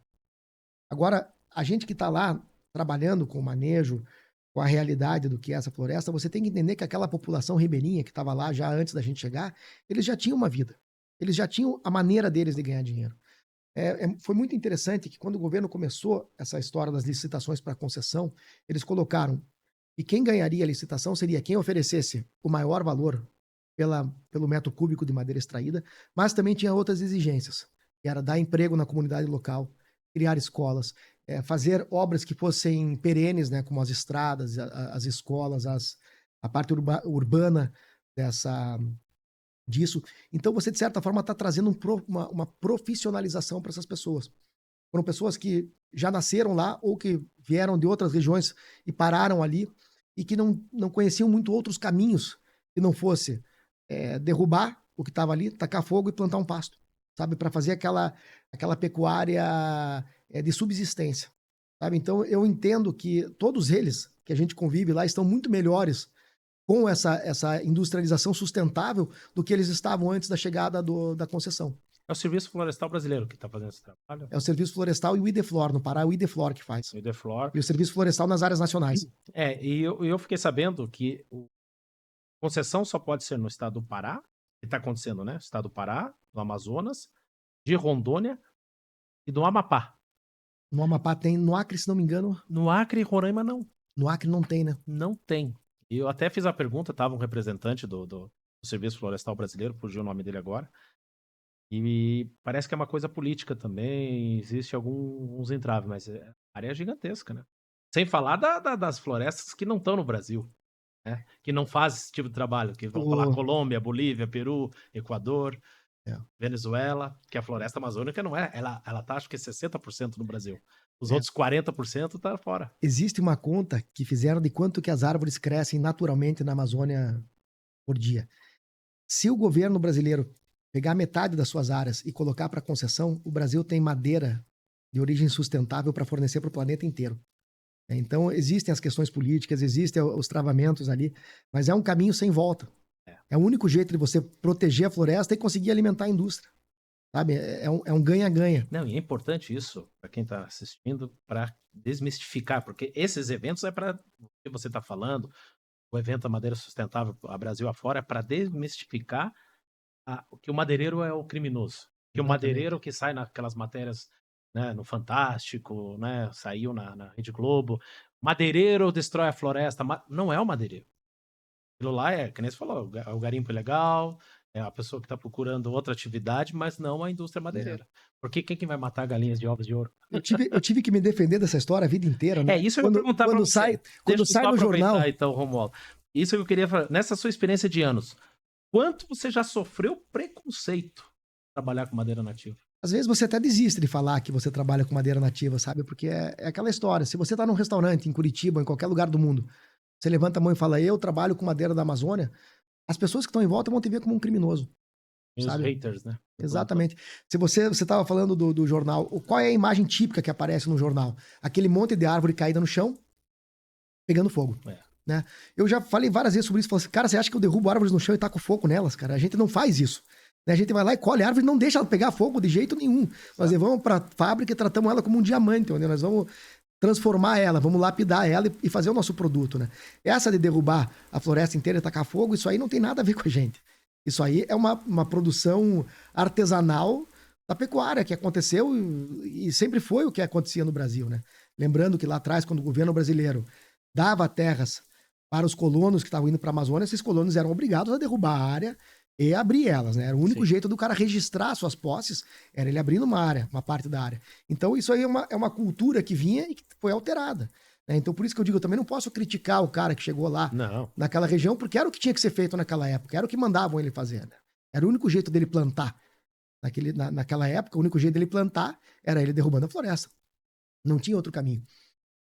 Agora, a gente que está lá trabalhando com o manejo, com a realidade do que é essa floresta, você tem que entender que aquela população ribeirinha que estava lá já antes da gente chegar, eles já tinham uma vida. Eles já tinham a maneira deles de ganhar dinheiro. Foi muito interessante que quando o governo começou essa história das licitações para concessão, eles colocaram que quem ganharia a licitação seria quem oferecesse o maior valor pelo metro cúbico de madeira extraída, mas também tinha outras exigências, que era dar emprego na comunidade local, criar escolas, fazer obras que fossem perenes, né, como as estradas, as escolas, a parte urbana dessa disso. Então você, de certa forma, está trazendo uma profissionalização para essas pessoas. Foram pessoas que já nasceram lá ou que vieram de outras regiões e pararam ali e que não conheciam muito outros caminhos que não fosse derrubar o que estava ali, tacar fogo e plantar um pasto, sabe? Para fazer aquela pecuária de subsistência, sabe? Então eu entendo que todos eles que a gente convive lá estão muito melhores com essa industrialização sustentável do que eles estavam antes da chegada da concessão. É o Serviço Florestal Brasileiro que está fazendo esse trabalho. É o Serviço Florestal e o IDEFLOR, no Pará é o IDEFLOR que faz. O Ideflor. E o Serviço Florestal nas áreas nacionais. E eu fiquei sabendo que concessão só pode ser no estado do Pará, que está acontecendo, né? Estado do Pará, do Amazonas, de Rondônia e do Amapá. No Amapá tem, no Acre, se não me engano, No Acre e Roraima não. no Acre não tem, né? Não tem. E eu até fiz a pergunta, estava um representante do Serviço Florestal Brasileiro, fugiu o nome dele agora. E parece que é uma coisa política também, existe alguns entraves, mas a área é gigantesca, né? Sem falar das florestas que não estão no Brasil, né? Que não fazem esse tipo de trabalho, que vão falar O, Colômbia, Bolívia, Peru, Equador, é. Venezuela, que a floresta amazônica não é, ela tá acho que 60% no Brasil. Os É. outros 40% tá fora. Existe uma conta que fizeram de quanto que as árvores crescem naturalmente na Amazônia por dia. Se o governo brasileiro pegar metade das suas áreas e colocar para concessão, o Brasil tem madeira de origem sustentável para fornecer para o planeta inteiro. Então, existem as questões políticas, existem os travamentos ali, mas é um caminho sem volta. É o único jeito de você proteger a floresta e conseguir alimentar a indústria. Sabe? É um ganha-ganha. Não, e é importante isso para quem está assistindo, para desmistificar, porque esses eventos é para o que você está falando, o evento da Madeira Sustentável a Brasil afora, é para desmistificar que o madeireiro é o criminoso. Que o madeireiro que sai naquelas matérias, né, no Fantástico, né, saiu na Rede Globo, madeireiro destrói a floresta, não é o madeireiro. Aquilo lá é, que nem você falou, o garimpo ilegal, é a pessoa que está procurando outra atividade, mas não a indústria madeireira. Porque quem que vai matar galinhas de ovos de ouro? Eu tive que me defender dessa história a vida inteira, né? Isso eu ia perguntar pra você. Quando sai no jornal... Então, Romualdo, isso eu queria falar. Nessa sua experiência de anos, quanto você já sofreu preconceito trabalhar com madeira nativa? Às vezes você até desiste de falar que você trabalha com madeira nativa, sabe? Porque é aquela história. Se você tá num restaurante em Curitiba, ou em qualquer lugar do mundo, você levanta a mão e fala, eu trabalho com madeira da Amazônia, as pessoas que estão em volta vão te ver como um criminoso. E os haters, né? Exatamente. Se você estava falando do jornal, qual é a imagem típica que aparece no jornal? Aquele monte de árvore caída no chão, pegando fogo. Né? Eu já falei várias vezes sobre isso. Falei assim, cara, você acha que eu derrubo árvores no chão e taco fogo nelas, cara? A gente não faz isso. A gente vai lá e colhe a árvore e não deixa ela pegar fogo de jeito nenhum. Nós levamos para a fábrica e tratamos ela como um diamante, onde nós vamos transformar ela, vamos lapidar ela e fazer o nosso produto, né? Essa de derrubar a floresta inteira e tacar fogo, isso aí não tem nada a ver com a gente. Isso aí é uma produção artesanal da pecuária que aconteceu e sempre foi o que acontecia no Brasil, né? Lembrando que lá atrás, quando o governo brasileiro dava terras para os colonos que estavam indo para a Amazônia, esses colonos eram obrigados a derrubar a área e abrir elas, né? Era o único jeito do cara registrar suas posses, era ele abrindo uma área, uma parte da área. Então isso aí é uma cultura que vinha e que foi alterada. Né? Então por isso que eu digo, eu também não posso criticar o cara que chegou lá naquela região, porque era o que tinha que ser feito naquela época, era o que mandavam ele fazer. Né? Era o único jeito dele plantar. Naquela época, o único jeito dele plantar era ele derrubando a floresta. Não tinha outro caminho.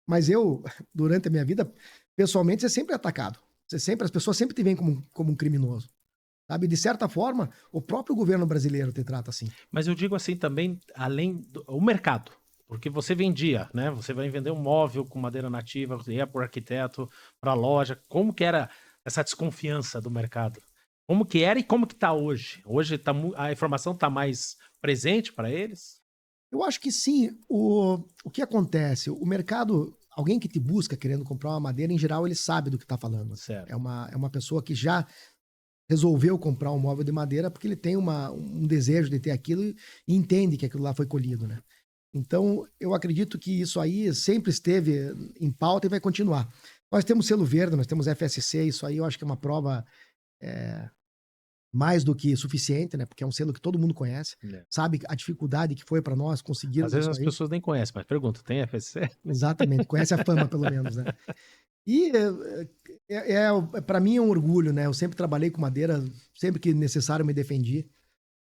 Mas eu, durante a minha vida, pessoalmente, você sempre é atacado. As pessoas sempre te veem como um criminoso. Sabe? De certa forma, o próprio governo brasileiro te trata assim. Mas eu digo assim também, além do mercado. Porque você vendia, né? Você vai vender um móvel com madeira nativa, você ia para o arquiteto, para a loja. Como que era essa desconfiança do mercado? Como que era e como que está hoje? Hoje a informação está mais presente para eles? Eu acho que sim. O que acontece? O mercado, alguém que te busca querendo comprar uma madeira, em geral, ele sabe do que está falando. Certo. É uma pessoa que já resolveu comprar um móvel de madeira porque ele tem um desejo de ter aquilo e entende que aquilo lá foi colhido, né? Então, eu acredito que isso aí sempre esteve em pauta e vai continuar. Nós temos selo verde, nós temos FSC, isso aí eu acho que é uma prova mais do que suficiente, né? Porque é um selo que todo mundo conhece, sabe a dificuldade que foi para nós conseguir. Às vezes as pessoas nem conhecem, mas pergunta, tem FSC? Exatamente, conhece a fama pelo menos, né? E para mim é um orgulho, né? Eu sempre trabalhei com madeira, sempre que necessário me defendi.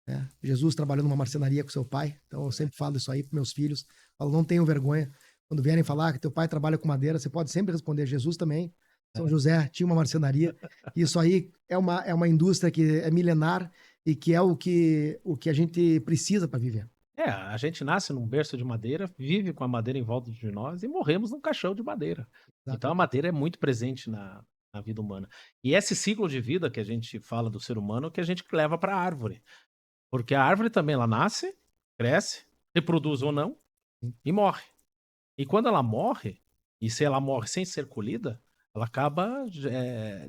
Né? Jesus trabalhou numa marcenaria com seu pai, então eu sempre falo isso aí para meus filhos. Falo, não tenham vergonha. Quando vierem falar que teu pai trabalha com madeira, você pode sempre responder, Jesus também. São José tinha uma marcenaria. Isso aí é uma indústria que é milenar e que é o que a gente precisa para viver. A gente nasce num berço de madeira, vive com a madeira em volta de nós e morremos num caixão de madeira. Exatamente. Então a madeira é muito presente na vida humana. E esse ciclo de vida que a gente fala do ser humano, que a gente leva para a árvore. Porque a árvore também, ela nasce, cresce, reproduz ou não, e morre. E quando ela morre, e se ela morre sem ser colhida, ela acaba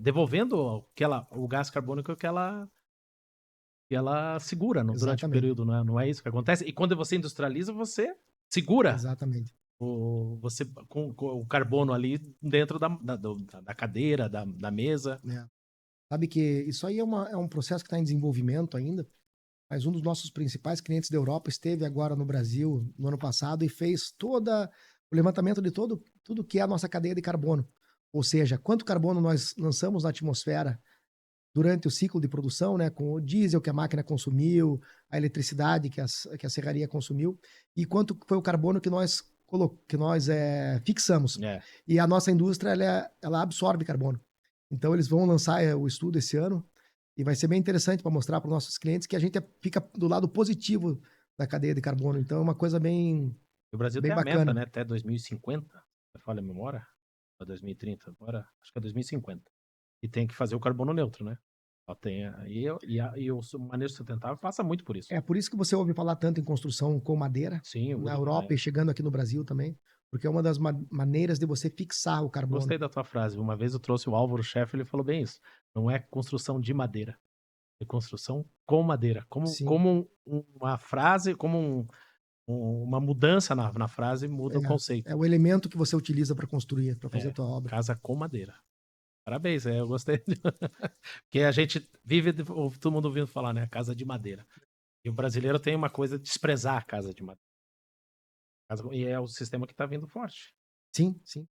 devolvendo o gás carbônico que ela segura durante o período, não é isso que acontece? E quando você industrializa, você segura. Exatamente. Você com o carbono ali dentro da cadeira, da mesa. Sabe que isso aí é um processo que está em desenvolvimento ainda, mas um dos nossos principais clientes da Europa esteve agora no Brasil no ano passado e fez todo o levantamento de tudo que é a nossa cadeia de carbono. Ou seja, quanto carbono nós lançamos na atmosfera durante o ciclo de produção, né, com o diesel que a máquina consumiu, a eletricidade que a serraria consumiu, e quanto foi o carbono que nós fixamos. E a nossa indústria ela absorve carbono. Então eles vão lançar o estudo esse ano E vai ser bem interessante para mostrar para os nossos clientes que a gente fica do lado positivo da cadeia de carbono. Então é uma coisa bem, O Brasil bem tem a meta, bacana. né? Até 2050, se falha a memória, para 2030, agora acho que é 2050. E tem que fazer o carbono neutro, né? Só tem e o manejo sustentável passa muito por isso. É por isso que você ouve falar tanto em construção com madeira Sim, eu na uso Europa e chegando aqui no Brasil também, porque é uma das maneiras de você fixar o carbono. Gostei da tua frase. Uma vez eu trouxe o Álvaro Chefe, ele falou bem isso. Não é construção de madeira, é construção com madeira. Sim, Como uma frase, uma mudança na frase muda o conceito. é o elemento que você utiliza para construir, para fazer a É, tua obra. casa com madeira. Parabéns, eu gostei. Porque a gente vive, todo mundo ouvindo falar, né? Casa de madeira. E o brasileiro tem uma coisa de desprezar a casa de madeira. E é o sistema que está vindo forte. Sim, sim.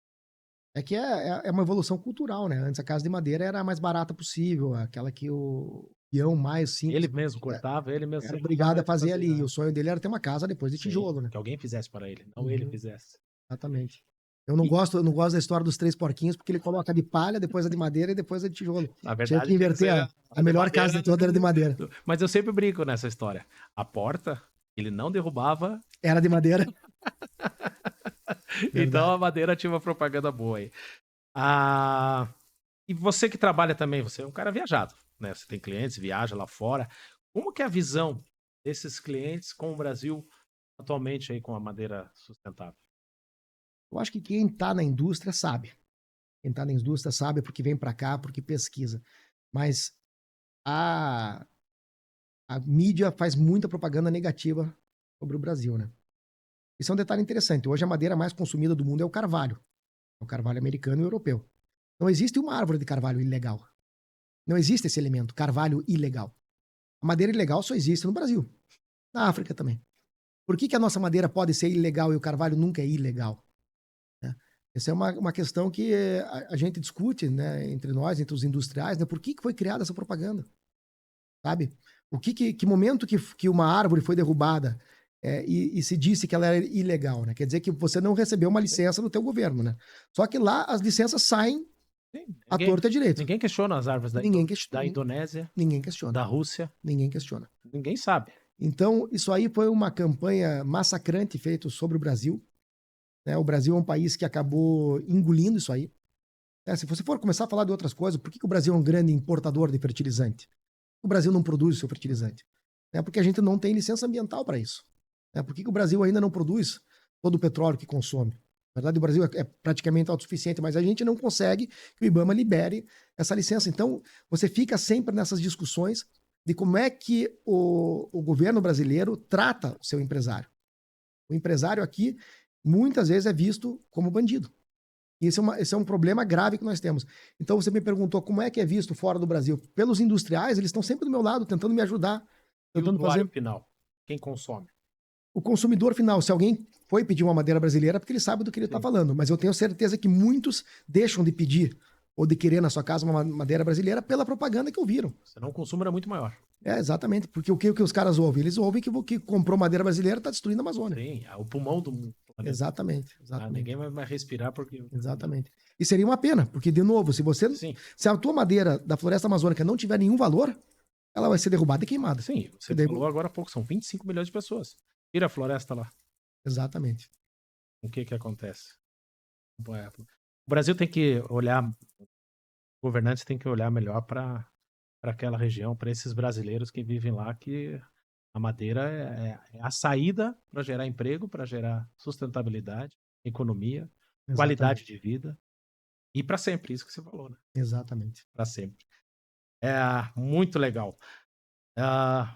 É que é uma evolução cultural, né? Antes a casa de madeira era a mais barata possível, aquela que o peão mais Ele simples mesmo cortava, ele mesmo era serrava, obrigado a ele fazer fazia. ali. E o sonho dele era ter uma casa depois de Sim, tijolo, né? que alguém fizesse para ele, não ele Uhum, fizesse. exatamente. Eu não gosto da história dos 3 porquinhos, porque ele coloca a de palha, depois a de madeira e depois a de tijolo. Na Tinha verdade, que tinha que inverter ser a a de melhor casa madeira. de toda era de madeira. Mas eu sempre brinco nessa história. A porta, ele não derrubava, Era de madeira. então Verdade. a madeira tinha uma propaganda boa aí. Ah, e você que trabalha também, você é um cara viajado, né? Você tem clientes, viaja lá fora. Como que é a visão desses clientes com o Brasil atualmente aí com a madeira sustentável? Eu acho que quem está na indústria sabe. Quem está na indústria sabe porque vem para cá, porque pesquisa. Mas a, a mídia faz muita propaganda negativa sobre o Brasil, né? Isso é um detalhe interessante. Hoje a madeira mais consumida do mundo é o carvalho. É o carvalho americano e europeu. Não existe uma árvore de carvalho ilegal. Não existe esse elemento, carvalho ilegal. A madeira ilegal só existe no Brasil. Na África também. Por que a nossa madeira pode ser ilegal e o carvalho nunca é ilegal? Né? Essa é uma questão que a gente discute, né, entre nós, entre os industriais, né? Por que foi criada essa propaganda? Sabe? Que momento que uma árvore foi derrubada e se disse que ela era ilegal, né? Quer dizer que você não recebeu uma licença do teu governo, né? Só que lá as licenças saem Sim, à torta e à direita. ninguém questiona as árvores Ninguém da questiona. Indonésia, Ninguém questiona. da Rússia, Ninguém questiona. ninguém sabe. Então, isso aí foi uma campanha massacrante feita sobre o Brasil. Né? O Brasil é um país que acabou engolindo isso aí. Se você for começar a falar de outras coisas, por que o Brasil é um grande importador de fertilizante? O Brasil não produz o seu fertilizante? Porque a gente não tem licença ambiental para isso. Por que o Brasil ainda não produz todo o petróleo que consome? Na verdade, o Brasil é praticamente autossuficiente, mas a gente não consegue que o IBAMA libere essa licença. Então, você fica sempre nessas discussões de como é que o governo brasileiro trata o seu empresário. O empresário aqui, muitas vezes, é visto como bandido. E esse é um problema grave que nós temos. Então, você me perguntou como é que é visto fora do Brasil. Pelos industriais, eles estão sempre do meu lado, tentando me ajudar, E o tentando usuário fazer. final, quem consome? O consumidor final, se alguém foi pedir uma madeira brasileira, é porque ele sabe do que ele está falando. Mas eu tenho certeza que muitos deixam de pedir ou de querer na sua casa uma madeira brasileira pela propaganda que ouviram. Senão o consumo era muito maior. Exatamente. Porque o que os caras ouvem? Eles ouvem que o que comprou madeira brasileira está destruindo a Amazônia. Sim, o pulmão do planeta. Exatamente. Exatamente. Ninguém vai respirar porque. Exatamente. E seria uma pena, porque, de novo, se a tua madeira da floresta amazônica não tiver nenhum valor, ela vai ser derrubada e queimada. Sim, você daí... falou agora há pouco, são 25 milhões de pessoas. Tira a floresta lá. Exatamente. O que acontece? O Brasil tem que olhar, governantes têm que olhar melhor para aquela região, para esses brasileiros que vivem lá, que a madeira é a saída para gerar emprego, para gerar sustentabilidade, economia, qualidade de vida e para sempre, isso que você falou, né? Exatamente. Para sempre. É muito legal.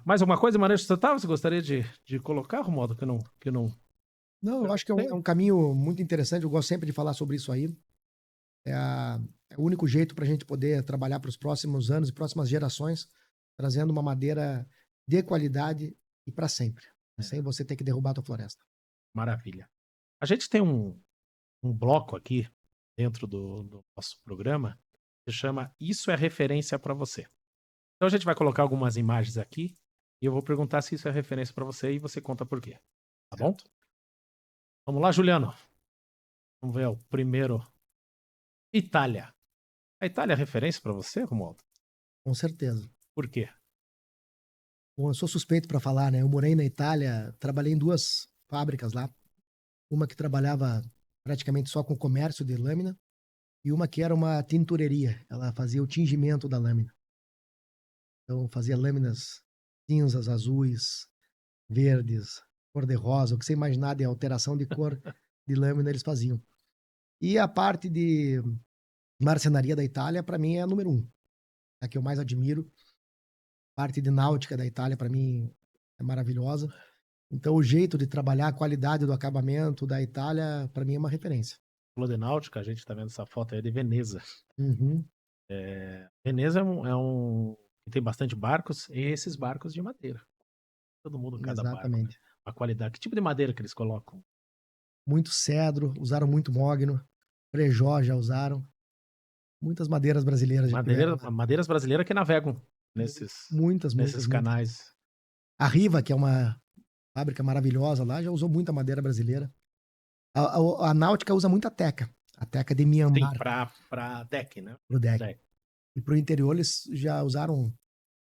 Mais alguma coisa, manejo sustentável, você gostaria de colocar, Romualdo, que não... Não, eu acho que é um caminho muito interessante, eu gosto sempre de falar sobre isso aí. É o único jeito para a gente poder trabalhar para os próximos anos e próximas gerações, trazendo uma madeira de qualidade e para sempre, sem você ter que derrubar a tua floresta. Maravilha. A gente tem um bloco aqui dentro do nosso programa que chama Isso é Referência para Você. Então a gente vai colocar algumas imagens aqui e eu vou perguntar se isso é referência para você e você conta por quê. Tá bom? Vamos lá, Juliano. Vamos ver o primeiro. Itália. A Itália é referência para você, Romualdo? Com certeza. Por quê? Bom, eu sou suspeito para falar, né? Eu morei na Itália, trabalhei em 2 fábricas lá. Uma que trabalhava praticamente só com comércio de lâmina e uma que era uma tintureria. Ela fazia o tingimento da lâmina. Então fazia lâminas cinzas, azuis, verdes, cor-de-rosa, o que você imaginar de alteração de cor de lâmina eles faziam. E a parte de marcenaria da Itália, para mim, é a número 1. A que eu mais admiro. A parte de náutica da Itália, para mim, é maravilhosa. Então, o jeito de trabalhar, a qualidade do acabamento da Itália, para mim, é uma referência. Falou de náutica, a gente tá vendo essa foto aí de Veneza. Uhum, Veneza que tem bastante barcos, e esses barcos de madeira. Todo mundo em cada barco, né? exatamente. A qualidade. Que tipo de madeira que eles colocam? Muito cedro, usaram muito mogno, brejó já usaram. Muitas madeiras brasileiras já tiveram lá. Madeiras brasileiras que navegam nesses, Muitas, nesses muitas, muitas. canais. A Riva, que é uma fábrica maravilhosa lá, já usou muita madeira brasileira. A náutica usa muita teca. A teca de Sim, Mianmar pra deck, né? pro deck. Deck. E pro interior eles já usaram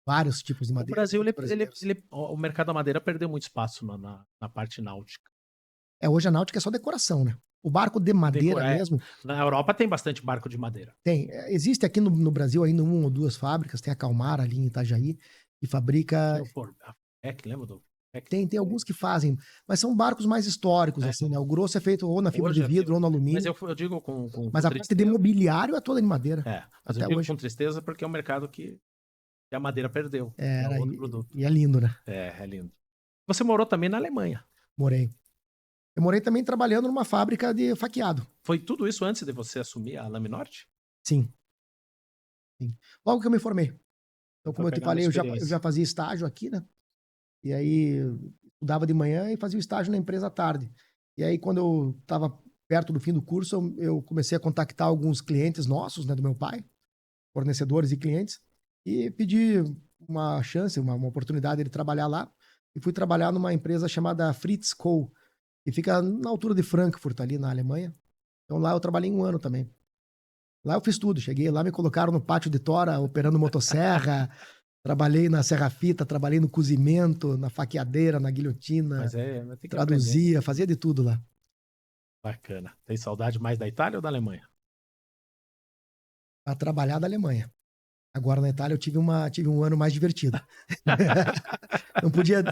vários tipos de O madeira. Brasil, Brasileiros. o mercado da madeira perdeu muito espaço na parte náutica. Hoje a náutica é só decoração, né? O barco de madeira Decorar, mesmo Na Europa tem bastante barco de madeira. tem. Existe aqui no Brasil ainda 1 ou 2 fábricas. Tem a Calmar ali em Itajaí, que fabrica. A FEC, lembra do FEC? Tem alguns que fazem, mas são barcos mais históricos, É. assim, né? O grosso é feito ou na fibra Hoje de vidro ou no Mas alumínio. eu digo com Mas a parte de tristeza. mobiliário é toda de madeira. Mas Até eu digo hoje. com tristeza porque é um mercado que a madeira perdeu. É Era, outro produto. e é lindo, né? É lindo. Você morou também na Alemanha. Morei. Eu morei também trabalhando numa fábrica de faqueado. Foi tudo isso antes de você assumir a Laminorte? Sim. Sim. Logo que eu me formei. Então, Foi como eu te pegando falei, eu experiência. já fazia estágio aqui, né? E aí, estudava de manhã e fazia o estágio na empresa à tarde. E aí, quando eu estava perto do fim do curso, eu comecei a contactar alguns clientes nossos, né, do meu pai, fornecedores e clientes, e pedi uma chance, uma oportunidade de trabalhar lá. E fui trabalhar numa empresa chamada Fritz Co., que fica na altura de Frankfurt, ali na Alemanha. Então, lá eu trabalhei 1 ano também. Lá eu fiz tudo. Cheguei lá, me colocaram no pátio de tora, operando motosserra. Trabalhei na serra-fita, trabalhei no cozimento, na faqueadeira, na guilhotina, Mas tem que aprender. traduzia, fazia de tudo lá. Bacana. Tem saudade mais da Itália ou da Alemanha? Pra trabalhar da Alemanha. Agora na Itália eu tive 1 ano mais divertido.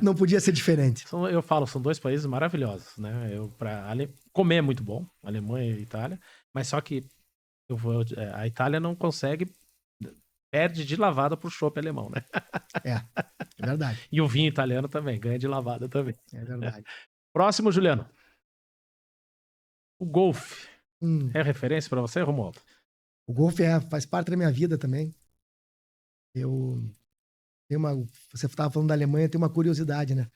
Não podia ser diferente. Eu falo, são 2 países maravilhosos, né? Comer é muito bom, Alemanha e Itália, mas só que a Itália não consegue, perde de lavada pro chopp alemão, né? É verdade. E o vinho italiano também, ganha de lavada também. É verdade. Próximo, Juliano. O golfe. Hum, É referência pra você, Romualdo? o golfe faz parte da minha vida também. Eu tenho você estava falando da Alemanha, tem uma curiosidade, né?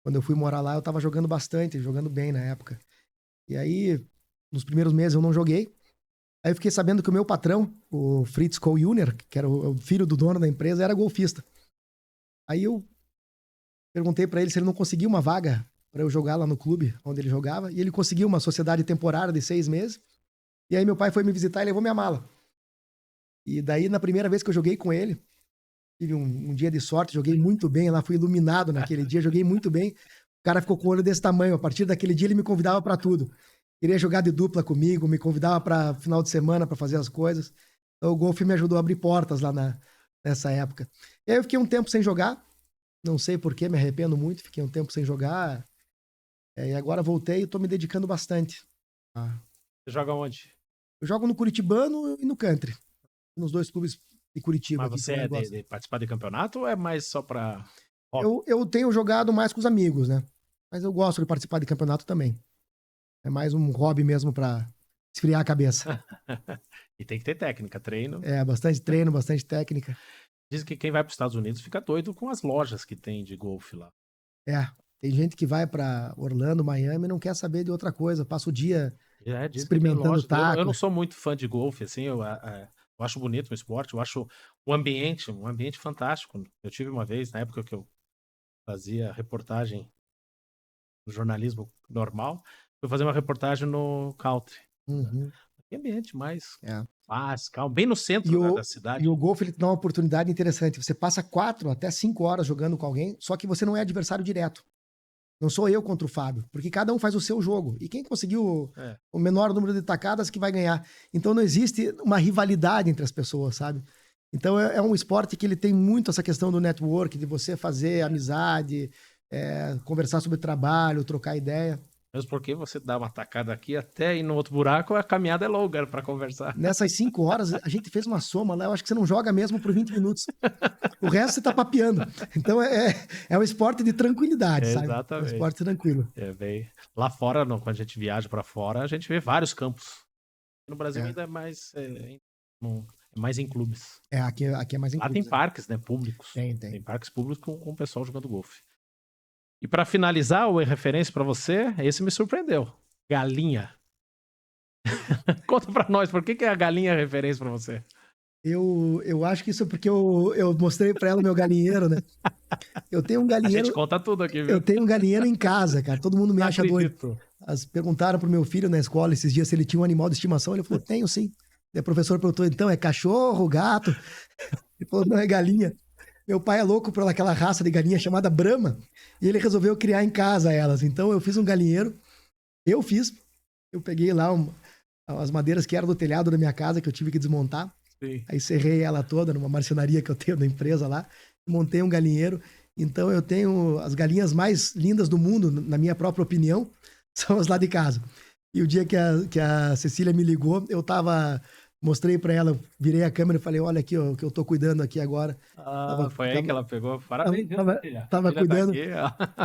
Quando eu fui morar lá, eu estava jogando bastante, jogando bem na época. E aí, nos primeiros meses eu não joguei. Aí eu fiquei sabendo que o meu patrão, o Fritz Kohl Jr., que era o filho do dono da empresa, era golfista. Aí eu perguntei pra ele se ele não conseguia uma vaga pra eu jogar lá no clube onde ele jogava. E ele conseguiu uma sociedade temporária de 6 meses. E aí meu pai foi me visitar e levou minha mala. E daí, na primeira vez que eu joguei com ele, tive um dia de sorte, joguei muito bem lá, fui iluminado naquele dia, joguei muito bem. O cara ficou com o olho desse tamanho. A partir daquele dia ele me convidava pra tudo. Queria jogar de dupla comigo, me convidava para final de semana para fazer as coisas. Então o golfe me ajudou a abrir portas lá nessa época. E aí eu fiquei um tempo sem jogar, não sei porquê, me arrependo muito, fiquei um tempo sem jogar. E agora voltei e estou me dedicando bastante. Você joga onde? Eu jogo no Curitibano e no Country, nos 2 clubes de Curitiba. Mas aqui, você que eu é gosto. de participar de campeonato ou é mais só pra... Eu tenho jogado mais com os amigos, né? Mas eu gosto de participar de campeonato também. É mais um hobby mesmo para esfriar a cabeça. E tem que ter técnica, treino. Bastante treino, bastante técnica. Dizem que quem vai para os Estados Unidos fica doido com as lojas que tem de golfe lá. Tem gente que vai para Orlando, Miami e não quer saber de outra coisa, passa o dia Dizem que tem experimentando loja. Eu não tacos. sou muito fã de golfe, assim, eu acho bonito o esporte, eu acho um ambiente fantástico. Eu tive uma vez, na época que eu fazia reportagem no jornalismo normal, fui fazer uma reportagem no country. Uhum. Que ambiente mais Faz, calma, bem no centro da cidade. E o golfe ele te dá uma oportunidade interessante. Você passa 4 até 5 horas jogando com alguém, só que você não é adversário direto. Não sou eu contra o Fábio, porque cada um faz o seu jogo. E quem conseguiu o menor número de tacadas que vai ganhar. Então não existe uma rivalidade entre as pessoas, sabe? Então é um esporte que ele tem muito essa questão do network, de você fazer amizade, conversar sobre trabalho, trocar ideia. Mesmo porque você dá uma tacada aqui até ir no outro buraco, a caminhada é longa para conversar. Nessas 5 horas, a gente fez uma soma lá, eu acho que você não joga mesmo por 20 minutos. O resto você tá papeando. Então é um esporte de tranquilidade, sabe? Exatamente. É um esporte tranquilo. Bem... Lá fora, quando a gente viaja para fora, a gente vê vários campos. No Brasil ainda é mais... É mais em clubes. Aqui é mais em clubes. Lá tem parques, né, públicos. Tem parques públicos com o pessoal jogando golfe. E para finalizar, o referência para você, esse me surpreendeu. Galinha. Conta para nós, por que a galinha é referência para você? Eu acho que isso é porque eu mostrei para ela o meu galinheiro, né? Eu tenho um galinheiro... A gente conta tudo aqui, viu? Eu tenho um galinheiro em casa, cara. Todo mundo me acha doido. Perguntaram pro meu filho na escola esses dias se ele tinha um animal de estimação. Ele falou, tenho sim. E a professora perguntou, então, é cachorro, gato? Ele falou, não, é galinha. Meu pai é louco por aquela raça de galinha chamada Brahma, e ele resolveu criar em casa elas. Então eu fiz um galinheiro, eu peguei lá as madeiras que eram do telhado da minha casa, que eu tive que desmontar. Sim. Aí serrei ela toda numa marcenaria que eu tenho da empresa lá, montei um galinheiro. Então eu tenho as galinhas mais lindas do mundo, na minha própria opinião, são as lá de casa. E o dia que a Cecília me ligou, mostrei pra ela, virei a câmera e falei, olha aqui, ó, que eu tô cuidando aqui agora. Foi aí que ela pegou. Parabéns,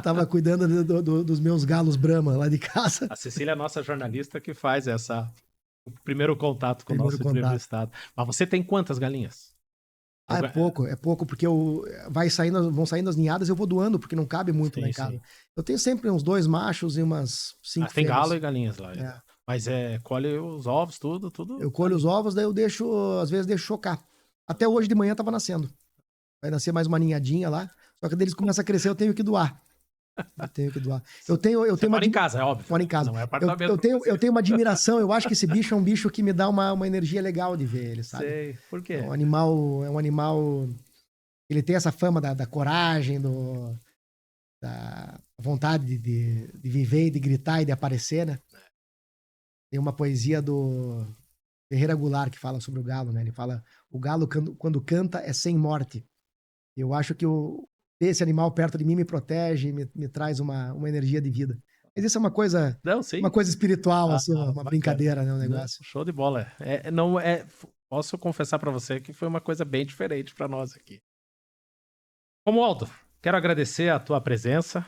tava cuidando dos meus galos Brahma lá de casa. A Cecília é a nossa jornalista que faz o primeiro contato com o nosso entrevistado. Mas você tem quantas galinhas? É pouco, porque vão saindo as ninhadas, eu vou doando, porque não cabe muito lá em casa. Sim. Eu tenho sempre uns 2 machos e umas 5 fêmeas. Tem galo e galinhas lá. Mas colhe os ovos, tudo? Eu colho os ovos, daí eu às vezes deixo chocar. Até hoje de manhã tava nascendo. Vai nascer mais uma ninhadinha lá, só que deles começa a crescer, eu tenho que doar. Eu tenho mora em casa, é óbvio. Moro em casa. Não é apartamento. Eu tenho uma admiração, eu acho que esse bicho é um bicho que me dá uma energia legal de ver ele, sabe? Sei. Por quê? É um animal... Ele tem essa fama da coragem, da vontade de viver e de gritar e de aparecer, né? Tem uma poesia do Ferreira Goulart que fala sobre o galo, né? Ele fala, o galo quando canta é sem morte. Eu acho que esse animal perto de mim me protege, me traz uma energia de vida. Mas isso é uma coisa, uma coisa espiritual, assim, uma brincadeira, né? Um negócio. Show de bola. Posso confessar para você que foi uma coisa bem diferente para nós aqui. Romualdo, quero agradecer a tua presença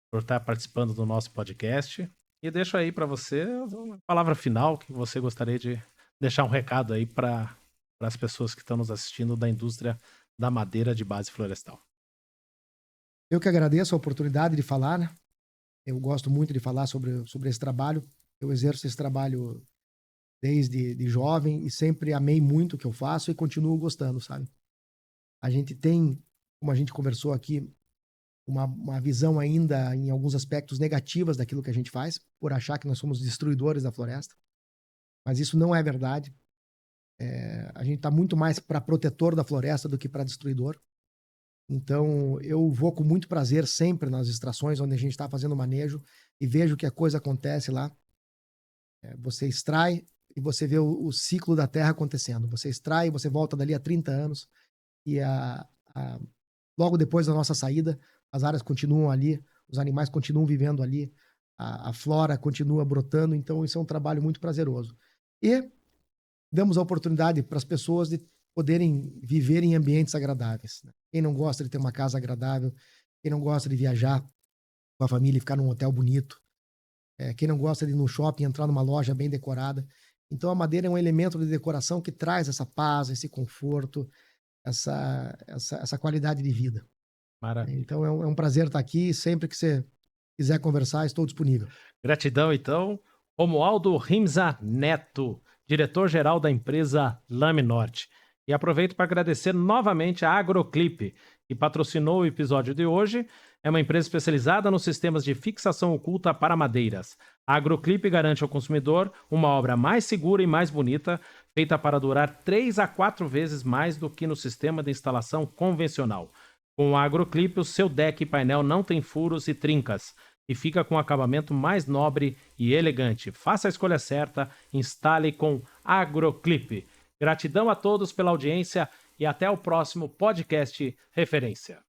por estar participando do nosso podcast e deixo aí para você uma palavra final que você gostaria de deixar um recado aí para as pessoas que estão nos assistindo da indústria da madeira de base florestal. Eu que agradeço a oportunidade de falar, né? Eu gosto muito de falar sobre esse trabalho. Eu exerço esse trabalho desde jovem e sempre amei muito o que eu faço e continuo gostando, sabe? A gente tem, como a gente conversou aqui, uma visão ainda, em alguns aspectos, negativas daquilo que a gente faz, por achar que nós somos destruidores da floresta. Mas isso não é verdade. A gente está muito mais para protetor da floresta do que para destruidor. Então, eu vou com muito prazer sempre nas extrações onde a gente está fazendo manejo e vejo que a coisa acontece lá. Você extrai e você vê o ciclo da terra acontecendo. Você extrai e você volta dali a 30 anos e logo depois da nossa saída, as áreas continuam ali, os animais continuam vivendo ali, a flora continua brotando. Então, isso é um trabalho muito prazeroso. E damos a oportunidade para as pessoas de poderem viver em ambientes agradáveis. Quem não gosta de ter uma casa agradável, quem não gosta de viajar com a família e ficar num hotel bonito, quem não gosta de ir no shopping, entrar numa loja bem decorada. Então a madeira é um elemento de decoração que traz essa paz, esse conforto, essa qualidade de vida. Maravilha. Então é um prazer estar aqui. Sempre que você quiser conversar, estou disponível. Gratidão, então. Romualdo Rimza Neto, diretor-geral da empresa Laminorte. E aproveito para agradecer novamente a Agroclip, que patrocinou o episódio de hoje. É uma empresa especializada nos sistemas de fixação oculta para madeiras. A Agroclip garante ao consumidor uma obra mais segura e mais bonita, feita para durar 3 a 4 vezes mais do que no sistema de instalação convencional. Com o AgroClip, o seu deck e painel não tem furos e trincas e fica com um acabamento mais nobre e elegante. Faça a escolha certa, instale com AgroClip. Gratidão a todos pela audiência e até o próximo podcast Referência.